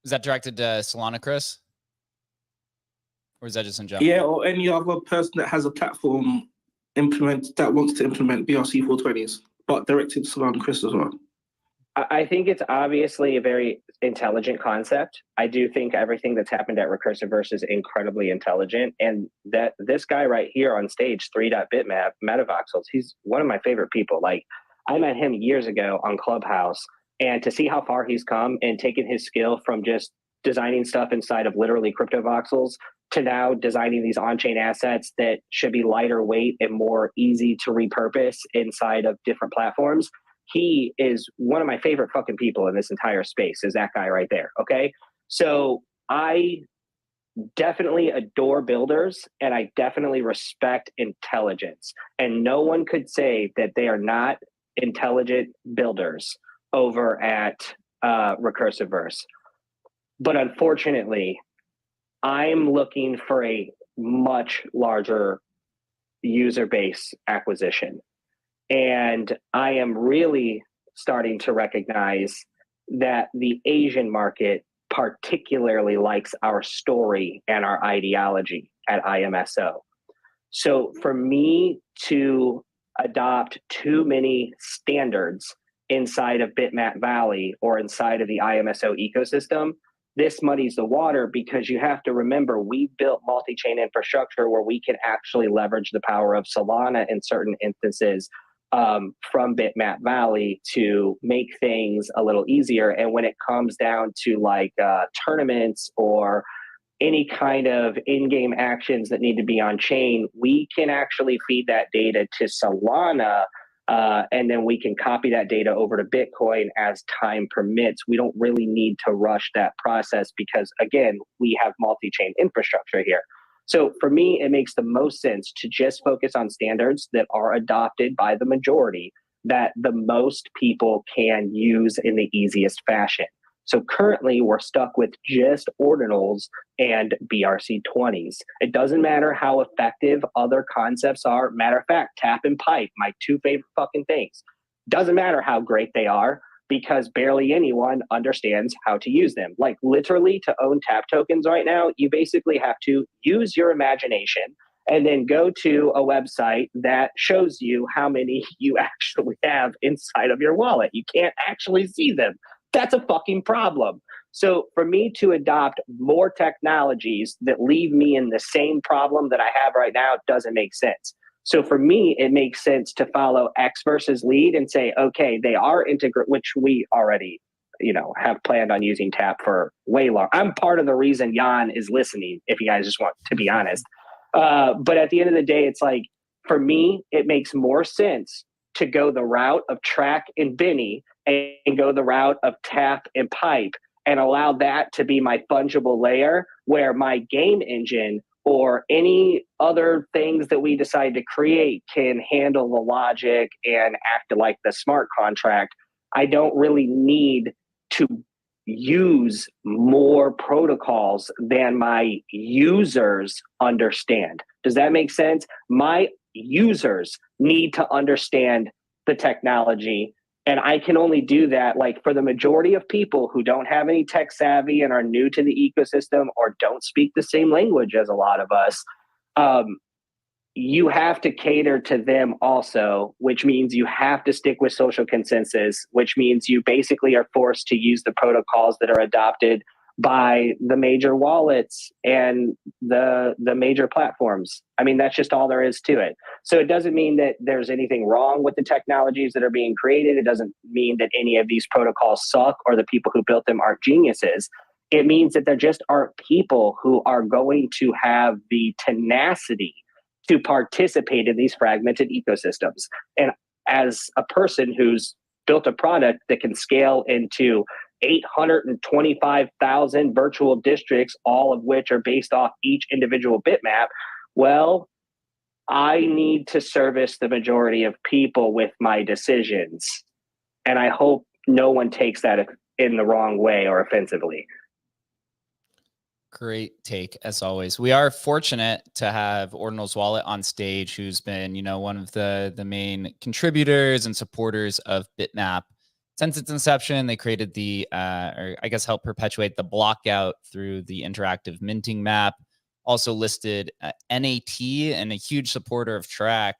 Is that directed to Solana, Chris? Or is that just in general? Yeah, or any other person that has a platform that wants to implement BRC 420s, but directed to Solana Chris as well. I think it's obviously a very intelligent concept. I do think everything that's happened at Recursiveverse is incredibly intelligent. And that this guy right here on stage, 3.bitmap, Metavoxels, he's one of my favorite people. Like, I met him years ago on Clubhouse, and to see how far he's come and taken his skill from just designing stuff inside of literally CryptoVoxels to now designing these on-chain assets that should be lighter weight and more easy to repurpose inside of different platforms. He is one of my favorite fucking people in this entire space, is that guy right there, okay? So I definitely adore builders, and I definitely respect intelligence. And no one could say that they are not intelligent builders over at Recursiveverse. But unfortunately, I'm looking for a much larger user base acquisition. And I am really starting to recognize that the Asian market particularly likes our story and our ideology at IMSO. So for me to adopt too many standards inside of Bitmap Valley or inside of the IMSO ecosystem, this muddies the water, because you have to remember, we built multi-chain infrastructure where we can actually leverage the power of Solana in certain instances from Bitmap Valley to make things a little easier. And when it comes down to like tournaments or any kind of in-game actions that need to be on chain, we can actually feed that data to Solana, and then we can copy that data over to Bitcoin as time permits. We don't really need to rush that process because, again, we have multi-chain infrastructure here. So for me, it makes the most sense to just focus on standards that are adopted by the majority, that the most people can use in the easiest fashion. So currently, we're stuck with just ordinals and BRC20s. It doesn't matter how effective other concepts are. Matter of fact, tap and pipe, my 2 favorite fucking things. Doesn't matter how great they are, because barely anyone understands how to use them. Like, literally, to own tap tokens right now, you basically have to use your imagination and then go to a website that shows you how many you actually have inside of your wallet. You can't actually see them. That's a fucking problem. So for me to adopt more technologies that leave me in the same problem that I have right now doesn't make sense. So for me, it makes sense to follow X versus lead and say, okay, they are integrate, which we already, have planned on using TAP for way long. I'm part of the reason Jan is listening, if you guys just want to be honest. But at the end of the day, it's like, for me, it makes more sense to go the route of Track and Benny and go the route of Tap and Pipe and allow that to be my fungible layer, where my game engine or any other things that we decide to create can handle the logic and act like the smart contract. I don't really need to use more protocols than my users understand. Does that make sense? My users need to understand the technology. And I can only do that, like, for the majority of people who don't have any tech savvy and are new to the ecosystem or don't speak the same language as a lot of us. You have to cater to them also, which means you have to stick with social consensus, which means you basically are forced to use the protocols that are adopted by the major wallets and the major platforms. I mean, that's just all there is to it. So it doesn't mean that there's anything wrong with the technologies that are being created. It doesn't mean that any of these protocols suck or the people who built them aren't geniuses. It means that there just aren't people who are going to have the tenacity to participate in these fragmented ecosystems. And as a person who's built a product that can scale into 825,000 virtual districts, all of which are based off each individual bitmap, well, I need to service the majority of people with my decisions. And I hope no one takes that in the wrong way or offensively. Great take, as always. We are fortunate to have Ordinals Wallet on stage, who's been, one of the main contributors and supporters of BitMap. Since its inception, they created or I guess helped perpetuate the blockout through the interactive minting map. Also listed NAT and a huge supporter of Track.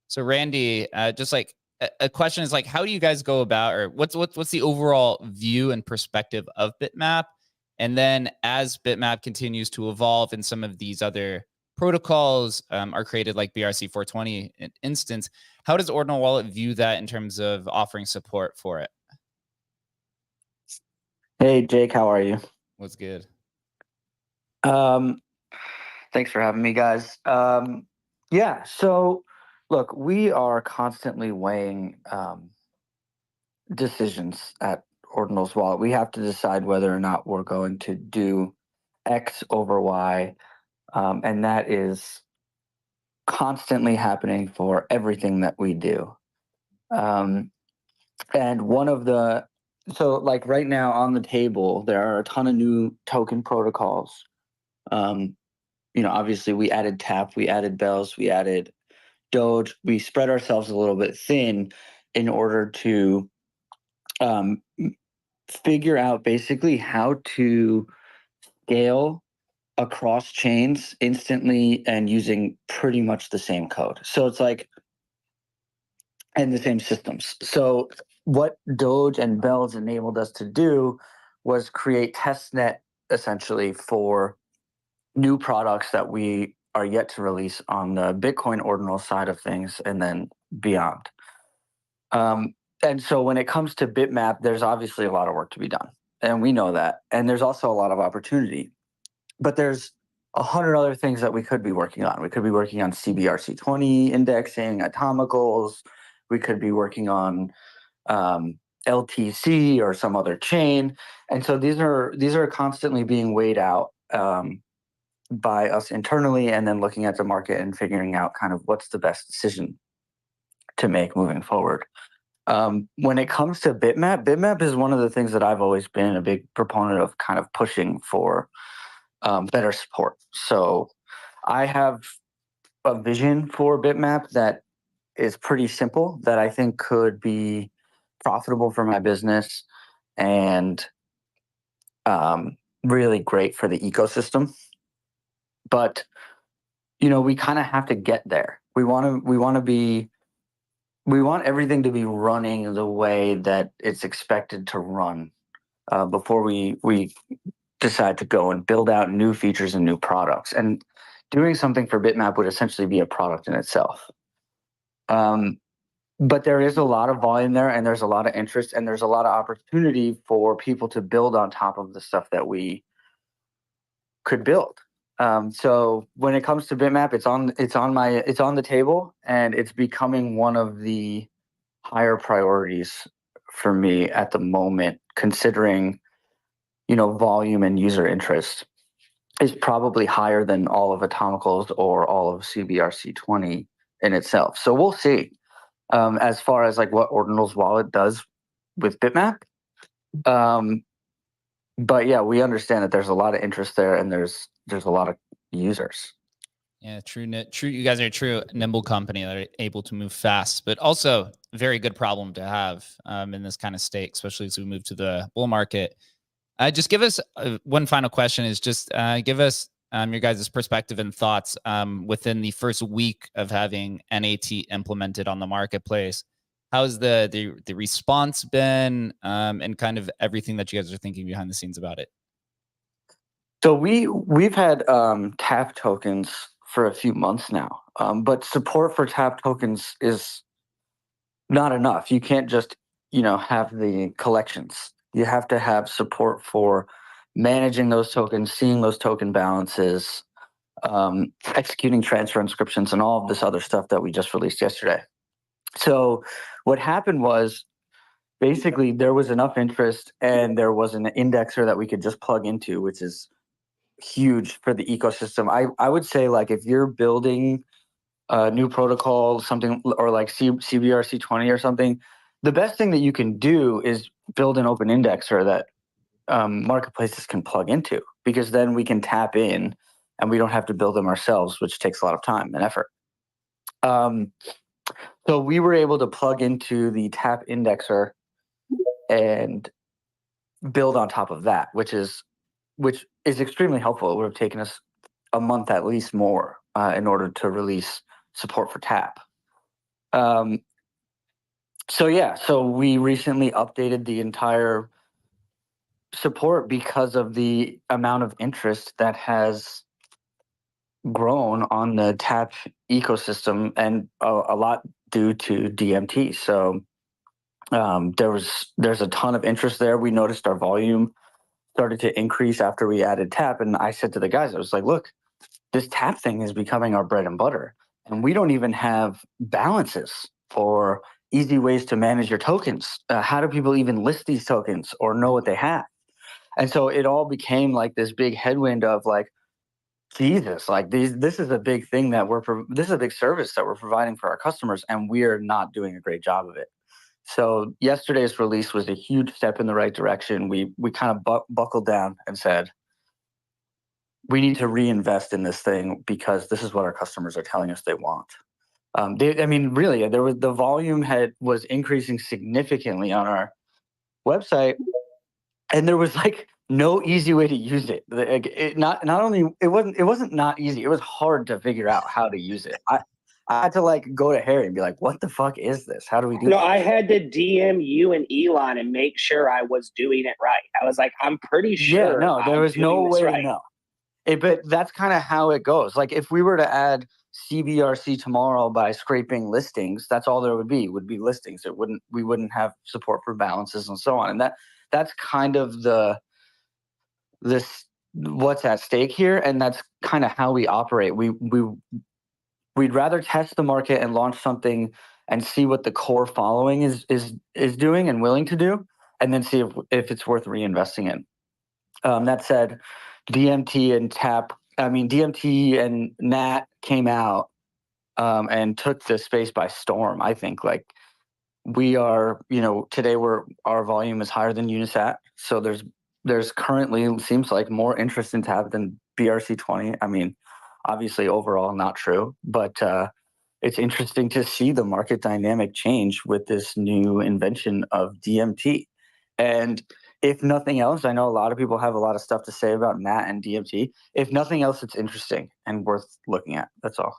So Randy, just like a question is like, how do you guys go about, or what's the overall view and perspective of BitMap? And then as BitMap continues to evolve and some of these other protocols are created, like BRC420 instance, how does Ordinal Wallet view that in terms of offering support for it? Hey, Jake, how are you? What's good? Thanks for having me, guys. Yeah, so look, we are constantly weighing decisions at Ordinals Wallet. We have to decide whether or not we're going to do X over Y, and that is constantly happening for everything that we do. And one of the, so like right now on the table, there are a ton of new token protocols. Obviously we added TAP, we added Bells, we added Doge. We spread ourselves a little bit thin in order to figure out basically how to scale across chains instantly and using pretty much the same code. So it's like, and the same systems. So what Doge and Bells enabled us to do was create testnet essentially for new products that we are yet to release on the Bitcoin ordinal side of things and then beyond. And so when it comes to BitMap, there's obviously a lot of work to be done. And we know that. And there's also a lot of opportunity. But there's 100 other things that we could be working on. We could be working on CBRC20 indexing, atomicals. We could be working on LTC or some other chain. And so these are constantly being weighed out by us internally and then looking at the market and figuring out kind of what's the best decision to make moving forward. When it comes to BitMap is one of the things that I've always been a big proponent of kind of pushing for better support. So I have a vision for BitMap that is pretty simple that I think could be profitable for my business and really great for the ecosystem. But, we kind of have to get there. We want everything to be running the way that it's expected to run before we decide to go and build out new features and new products. And doing something for BitMap would essentially be a product in itself. But there is a lot of volume there, and there's a lot of interest, and there's a lot of opportunity for people to build on top of the stuff that we could build. So when it comes to BitMap, it's on the table, and it's becoming one of the higher priorities for me at the moment, considering, volume and user interest is probably higher than all of Atomicals or all of CBRC20 in itself. So we'll see as far as like what Ordinals Wallet does with BitMap. But yeah, we understand that there's a lot of interest there and there's a lot of users. Yeah, true. You guys are a true nimble company that are able to move fast, but also a very good problem to have in this kind of state, especially as we move to the bull market. Just give us one final question is just give us your guys' perspective and thoughts within the first week of having NAT implemented on the marketplace. How's the response been and kind of everything that you guys are thinking behind the scenes about it? So we've had TAP tokens for a few months now, but support for TAP tokens is not enough. You can't just have the collections. You have to have support for managing those tokens, seeing those token balances, executing transfer inscriptions, and all of this other stuff that we just released yesterday. So what happened was basically there was enough interest and there was an indexer that we could just plug into, which is huge for the ecosystem. I would say, like, if you're building a new protocol, something, or like CBRC20 or something, the best thing that you can do is build an open indexer that marketplaces can plug into, because then we can tap in and we don't have to build them ourselves, which takes a lot of time and effort. So we were able to plug into the tap indexer and build on top of that, which is extremely helpful. It would have taken us a month at least more in order to release support for tap. So we recently updated the entire support because of the amount of interest that has grown on the tap ecosystem, and a lot due to DMT. So there's a ton of interest there. We noticed our volume started to increase after we added tap, and I said to the guys, I was like, look, this tap thing is becoming our bread and butter, and we don't even have balances or easy ways to manage your tokens. How do people even list these tokens or know what they have? And so it all became like this big headwind of like, Jesus, like this is a big thing that this is a big service that we're providing for our customers, and we're not doing a great job of it. So yesterday's release was a huge step in the right direction. We kind of buckled down and said, we need to reinvest in this thing because this is what our customers are telling us they want. Really, the volume was increasing significantly on our website, and there was like no easy way to use it. It wasn't not easy. It was hard to figure out how to use it. I had to like go to Harry and be like, "What the fuck is this? How do we do?" No, this? I had to DM you and Elon and make sure I was doing it right. I was like, I'm pretty sure. Yeah, no, there was no way right. to know. But that's kind of how it goes. Like if we were to add CBRC tomorrow by scraping listings, that's all there would be listings. We wouldn't have support for balances and so on. And that's kind of what's at stake here, and that's kind of how we operate. We'd rather test the market and launch something and see what the core following is doing and willing to do, and then see if it's worth reinvesting in. That said, DMT and Nat came out and took the space by storm. I think like we are, today our volume is higher than Unisat. So there's currently seems like more interest in TAP than BRC20. I mean, obviously overall not true, but it's interesting to see the market dynamic change with this new invention of DMT. And if nothing else, I know a lot of people have a lot of stuff to say about Nat and DMT. If nothing else, it's interesting and worth looking at. That's all.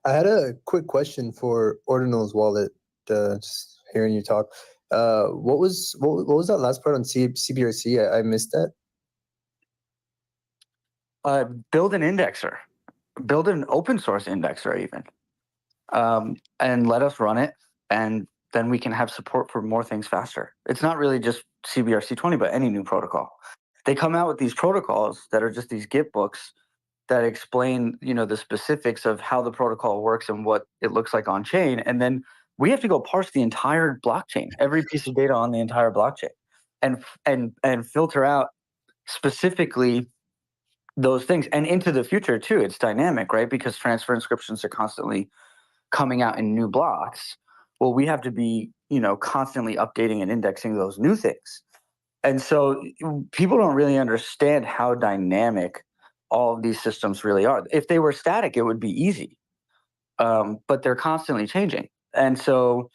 I had a quick question for Ordinals Wallet. Just hearing you talk, what was that last part on CBRC? I missed that. Build an indexer, build an open source indexer even, and let us run it, and then we can have support for more things faster. It's not really just CBRC20, but any new protocol. They come out with these protocols that are just these Git books that explain, the specifics of how the protocol works and what it looks like on chain. And then we have to go parse the entire blockchain, every piece of data on the entire blockchain, and filter out specifically those things. And into the future too, it's dynamic, right? Because transfer inscriptions are constantly coming out in new blocks. Well, we have to be, constantly updating and indexing those new things. And so people don't really understand how dynamic all of these systems really are. If they were static, it would be easy, but they're constantly changing. And so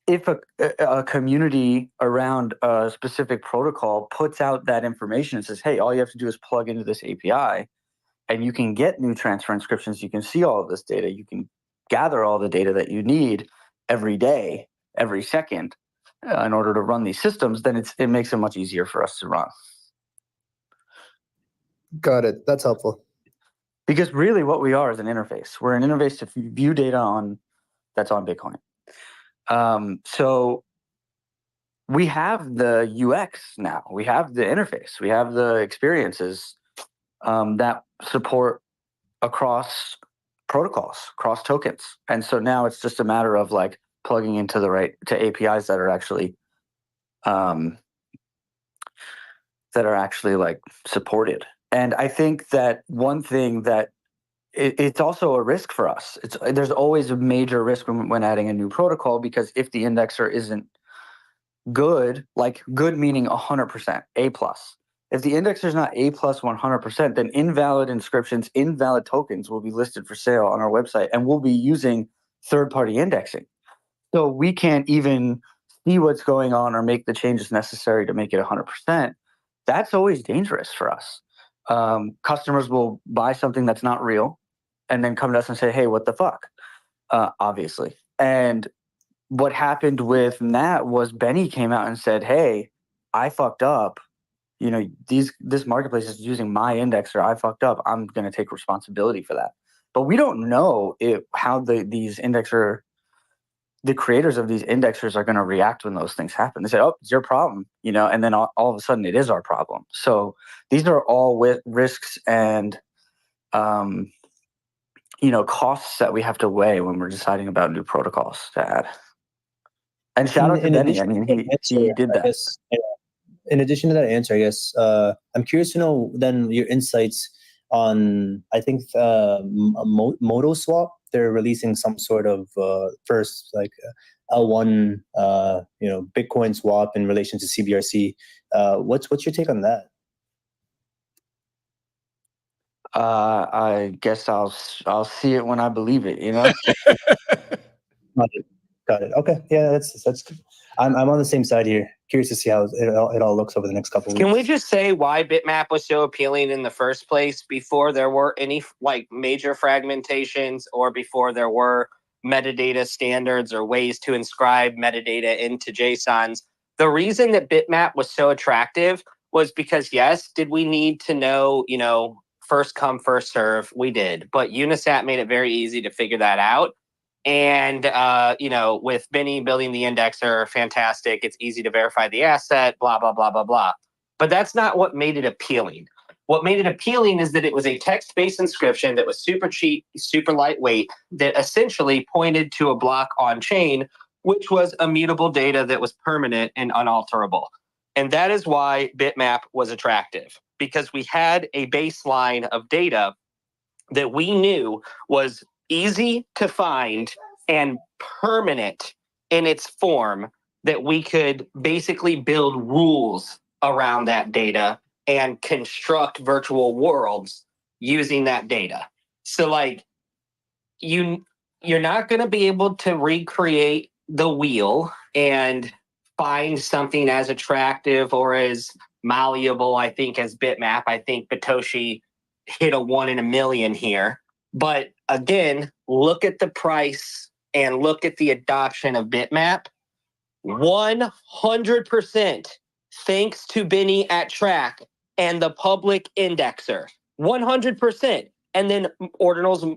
if a community around a specific protocol puts out that information and says, hey, all you have to do is plug into this API and you can get new transfer inscriptions, you can see all of this data, you can gather all the data that you need every day, every second in order to run these systems, then it makes it much easier for us to run. Got it. That's helpful. Because really what we are is an interface. We're an interface to view data that's on Bitcoin. So we have the UX now. We have the interface. We have the experiences that support across protocols, across tokens. And so now it's just a matter of like plugging into to APIs that are actually like supported. And I think that one thing that it's also a risk for us. There's always a major risk when adding a new protocol, because if the indexer isn't good, like good meaning 100%, A+. If the indexer is not A+ 100%, then invalid inscriptions, invalid tokens will be listed for sale on our website, and we'll be using third-party indexing. So we can't even see what's going on or make the changes necessary to make it 100%. That's always dangerous for us. Customers will buy something that's not real and then come to us and say, hey, what the fuck? Obviously. And what happened with Nat was Benny came out and said, hey, I fucked up. You know, this marketplace is using my indexer. I fucked up. I'm going to take responsibility for that. But we don't know how the creators of these indexers are going to react when those things happen. They say, oh, it's your problem, you know, and then all of a sudden it is our problem. So these are all risks and, costs that we have to weigh when we're deciding about new protocols to add. And shout out to Benny. I mean, he did that. In addition to that answer, I guess, I'm curious to know then your insights on, I think, Modo Swap. They're releasing some sort of first like L1, Bitcoin swap in relation to CBRC. What's your take on that? I guess I'll see it when I believe it. You know. Got it. Okay. Yeah, that's good. I'm on the same side here. Curious to see how it all looks over the next couple of weeks. Can we just say why BitMap was so appealing in the first place before there were any like major fragmentations or before there were metadata standards or ways to inscribe metadata into JSONs? The reason that BitMap was so attractive was because, yes, did we need to know, first come, first serve? We did. But Unisat made it very easy to figure that out. And, with Benny building the indexer, fantastic. It's easy to verify the asset, blah, blah, blah, blah, blah. But that's not what made it appealing. What made it appealing is that it was a text-based inscription that was super cheap, super lightweight, that essentially pointed to a block on chain, which was immutable data that was permanent and unalterable. And that is why BitMap was attractive, because we had a baseline of data that we knew was easy to find and permanent in its form, that we could basically build rules around that data and construct virtual worlds using that data. So like you're not going to be able to recreate the wheel and find something as attractive or as malleable, I think, as BitMap. I think Batoshi hit a 1 in a million here. But again, look at the price and look at the adoption of BitMap. 100% thanks to Benny at Track and the public indexer. 100%. And then Ordinals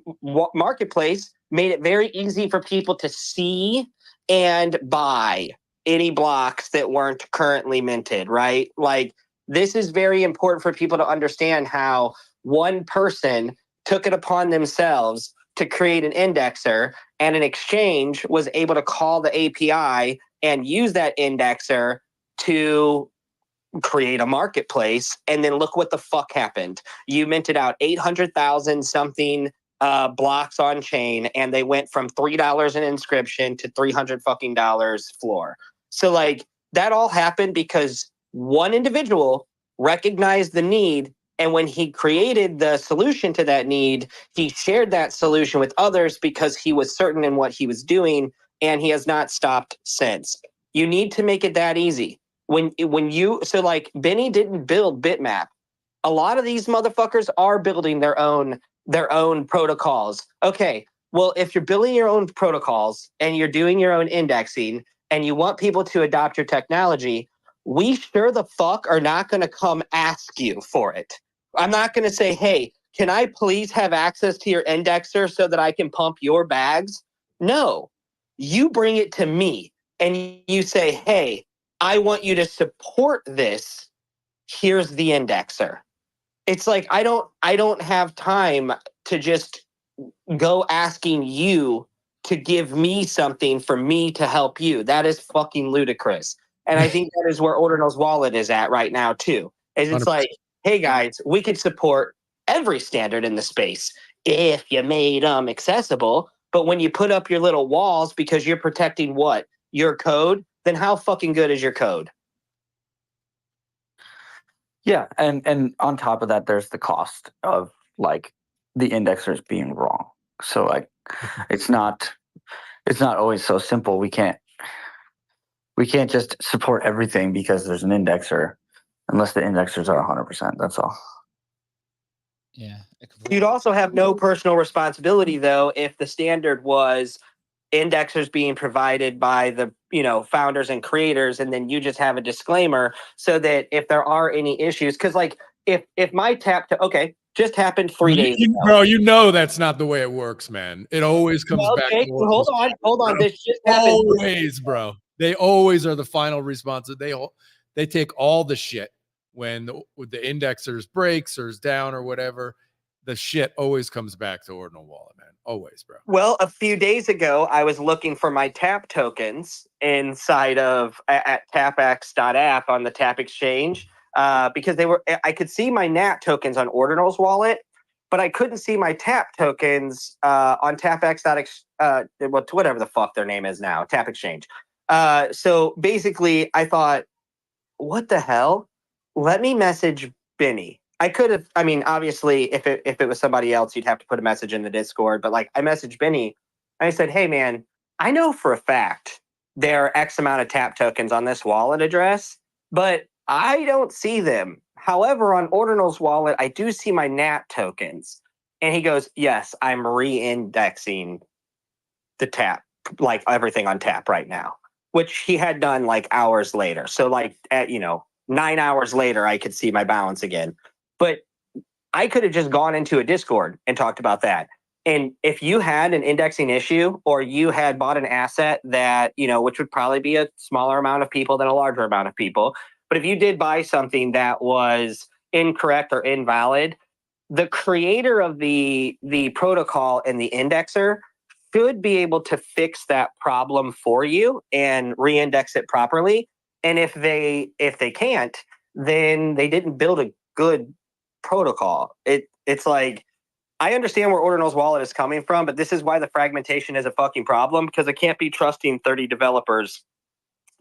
Marketplace made it very easy for people to see and buy any blocks that weren't currently minted, right? Like, this is very important for people to understand how one person took it upon themselves to create an indexer, and an exchange was able to call the API and use that indexer to create a marketplace. And then look what the fuck happened. You minted out 800,000 something blocks on chain, and they went from $3 an inscription to $300 fucking floor. So like that all happened because one individual recognized the need And when he created the solution to that need, he shared that solution with others because he was certain in what he was doing, and he has not stopped since. You need to make it that easy. When you so like Benny didn't build BitMap. A lot of these motherfuckers are building their own protocols. Okay, well, if you're building your own protocols and you're doing your own indexing and you want people to adopt your technology, we sure the fuck are not going to come ask you for it. I'm not going to say, hey, can I please have access to your indexer so that I can pump your bags? No, you bring it to me and you say, hey, I want you to support this. Here's the indexer. It's like I don't have time to just go asking you to give me something for me to help you. That is fucking ludicrous. And I think that is where Ordinals Wallet is at right now too. Is it's 100%. like, hey guys, we could support every standard in the space if you made them accessible. But when you put up your little walls because you're protecting what? Your code, then how fucking good is your code? Yeah, and on top of that, there's the cost of like the indexers being wrong. So like, it's not always so simple. We can't just support everything because there's an indexer, unless the indexers are 100%. That's all. Yeah. You'd also have no personal responsibility though if the standard was indexers being provided by the founders and creators, and then you just have a disclaimer so that if there are any issues, because like if my tap to just happened 3 days ago. Bro, that's not the way it works, man. It always comes back. Okay, hold on. This just happened. Always, bro. They always are the final response. They take all the shit when the indexers breaks or is down or whatever. The shit always comes back to Ordinal Wallet, man. Always, bro. Well, a few days ago, I was looking for my TAP tokens inside of at tapx.app on the TAP exchange because I could see my NAT tokens on Ordinals Wallet, but I couldn't see my TAP tokens on whatever the fuck their name is now, TAP exchange. So basically, I thought, what the hell? Let me message Benny. I could have, obviously, if it was somebody else, you'd have to put a message in the Discord. But like, I messaged Benny. And I said, hey, man, I know for a fact there are X amount of TAP tokens on this wallet address, but I don't see them. However, on Ordinals Wallet, I do see my NAT tokens. And he goes, yes, I'm re-indexing the TAP, like everything on TAP right now, which he had done like hours later. So like at 9 hours later, I could see my balance again. But I could have just gone into a Discord and talked about that. And if you had an indexing issue or you had bought an asset that, which would probably be a smaller amount of people than a larger amount of people. But if you did buy something that was incorrect or invalid, the creator of the protocol and the indexer should be able to fix that problem for you and re-index it properly. And if they can't, then they didn't build a good protocol. It's like, I understand where Ordinals Wallet is coming from, but this is why the fragmentation is a fucking problem, because I can't be trusting 30 developers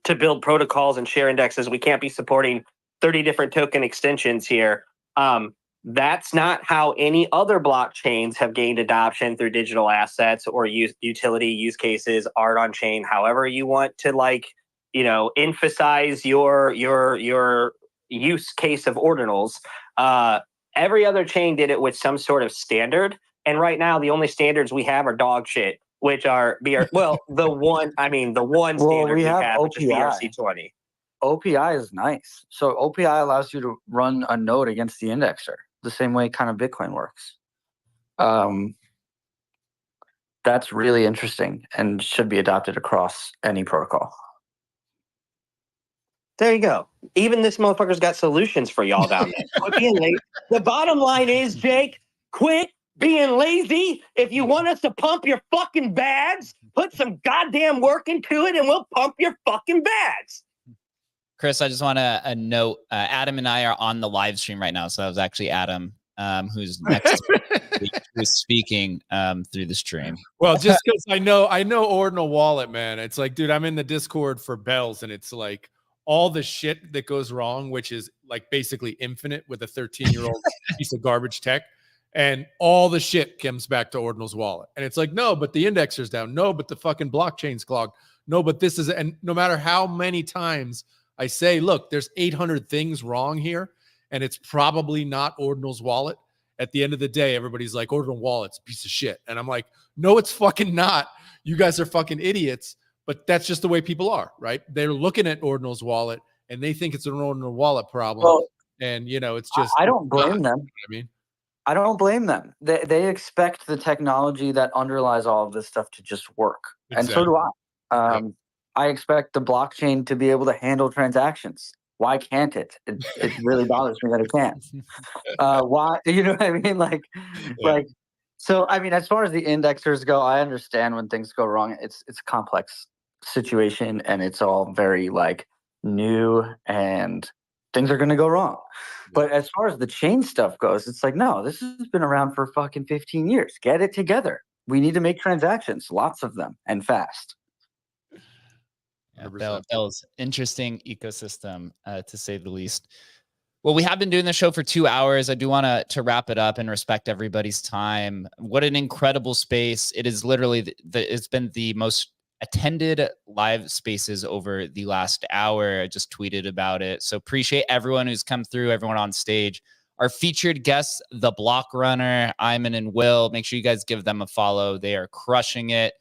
to build protocols and share indexes. We can't be supporting 30 different token extensions here. That's not how any other blockchains have gained adoption through digital assets or utility use cases, art on chain, however you want to emphasize your use case of ordinals. Every other chain did it with some sort of standard. And right now, the only standards we have are dog shit, which are the one standard we have, which is BRC20. OPI is nice. So OPI allows you to run a node against the indexer, the same way kind of Bitcoin works. That's really interesting and should be adopted across any protocol. There you go. Even this motherfucker's got solutions for y'all down there. Quit being lazy. The bottom line is, Jake, quit being lazy. If you want us to pump your fucking bags, put some goddamn work into it and we'll pump your fucking bags. Chris, I just want to note, Adam and I are on the live stream right now. So that was actually Adam, who's next who's speaking through the stream. Well, just because I know Ordinal Wallet, man. It's like, dude, I'm in the Discord for bells, and it's like all the shit that goes wrong, which is like basically infinite with a 13-year-old piece of garbage tech. And all the shit comes back to Ordinals Wallet. And it's like, no, but the indexer's down. No, but the fucking blockchain's clogged. No, but this is, and no matter how many times I say, look, there's 800 things wrong here, and it's probably not Ordinals Wallet. At the end of the day, everybody's like, Ordinal Wallet's a piece of shit. And I'm like, no, it's fucking not. You guys are fucking idiots. But that's just the way people are, right? They're looking at Ordinals Wallet and they think it's an Ordinal Wallet problem. Well, and, you know, it's just. I don't blame them. I mean, I don't blame them. They expect the technology that underlies all of this stuff to just work. And so do I. I expect the blockchain to be able to handle transactions. Why can't it? It really bothers me that it can't. Why? You know what I mean? Like, so, I mean, as far as the indexers go, I understand when things go wrong. It's a complex situation and it's all very like new and things are going to go wrong. But as far as the chain stuff goes, it's like, no, this has been around for fucking 15 years. Get it together. We need to make transactions, lots of them, and fast. Yeah, that was interesting ecosystem, to say the least. Well, we have been doing the show for 2 hours. I do want to wrap it up and respect everybody's time. What an incredible space. It is literally, it's been the most attended live spaces over the last hour. I just tweeted about it. So appreciate everyone who's come through, everyone on stage. Our featured guests, The Block Runner, Iman and Will. Make sure you guys give them a follow. They are crushing it.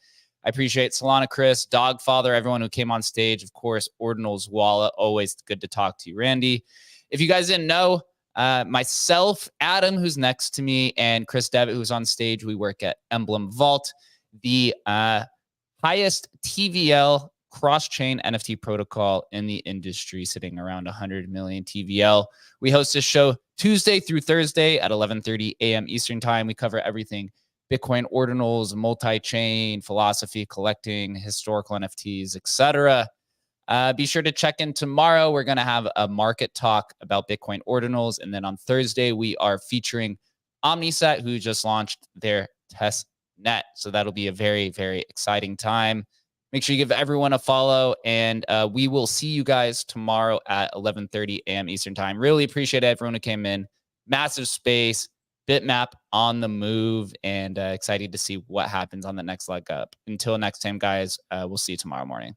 I appreciate Solana, Chris, Dogfather, everyone who came on stage. Of course, Ordinals Wallet. Always good to talk to you, Randy. If you guys didn't know, myself, Adam, who's next to me, and Chris Devitt, who's on stage, we work at Emblem Vault, the highest TVL cross-chain NFT protocol in the industry, sitting around 100 million TVL. We host this show Tuesday through Thursday at 11:30 a.m. Eastern Time. We cover everything Bitcoin ordinals, multi-chain, philosophy, collecting, historical NFTs, etc. Be sure to check in tomorrow. We're going to have a market talk about Bitcoin ordinals. And then on Thursday, we are featuring Omniset, who just launched their test net. So that'll be a very, very exciting time. Make sure you give everyone a follow, and we will see you guys tomorrow at 11:30 a.m. Eastern Time. Really appreciate everyone who came in. Massive space, BitMap on the move, and excited to see what happens on the next leg up. Until next time, guys, we'll see you tomorrow morning.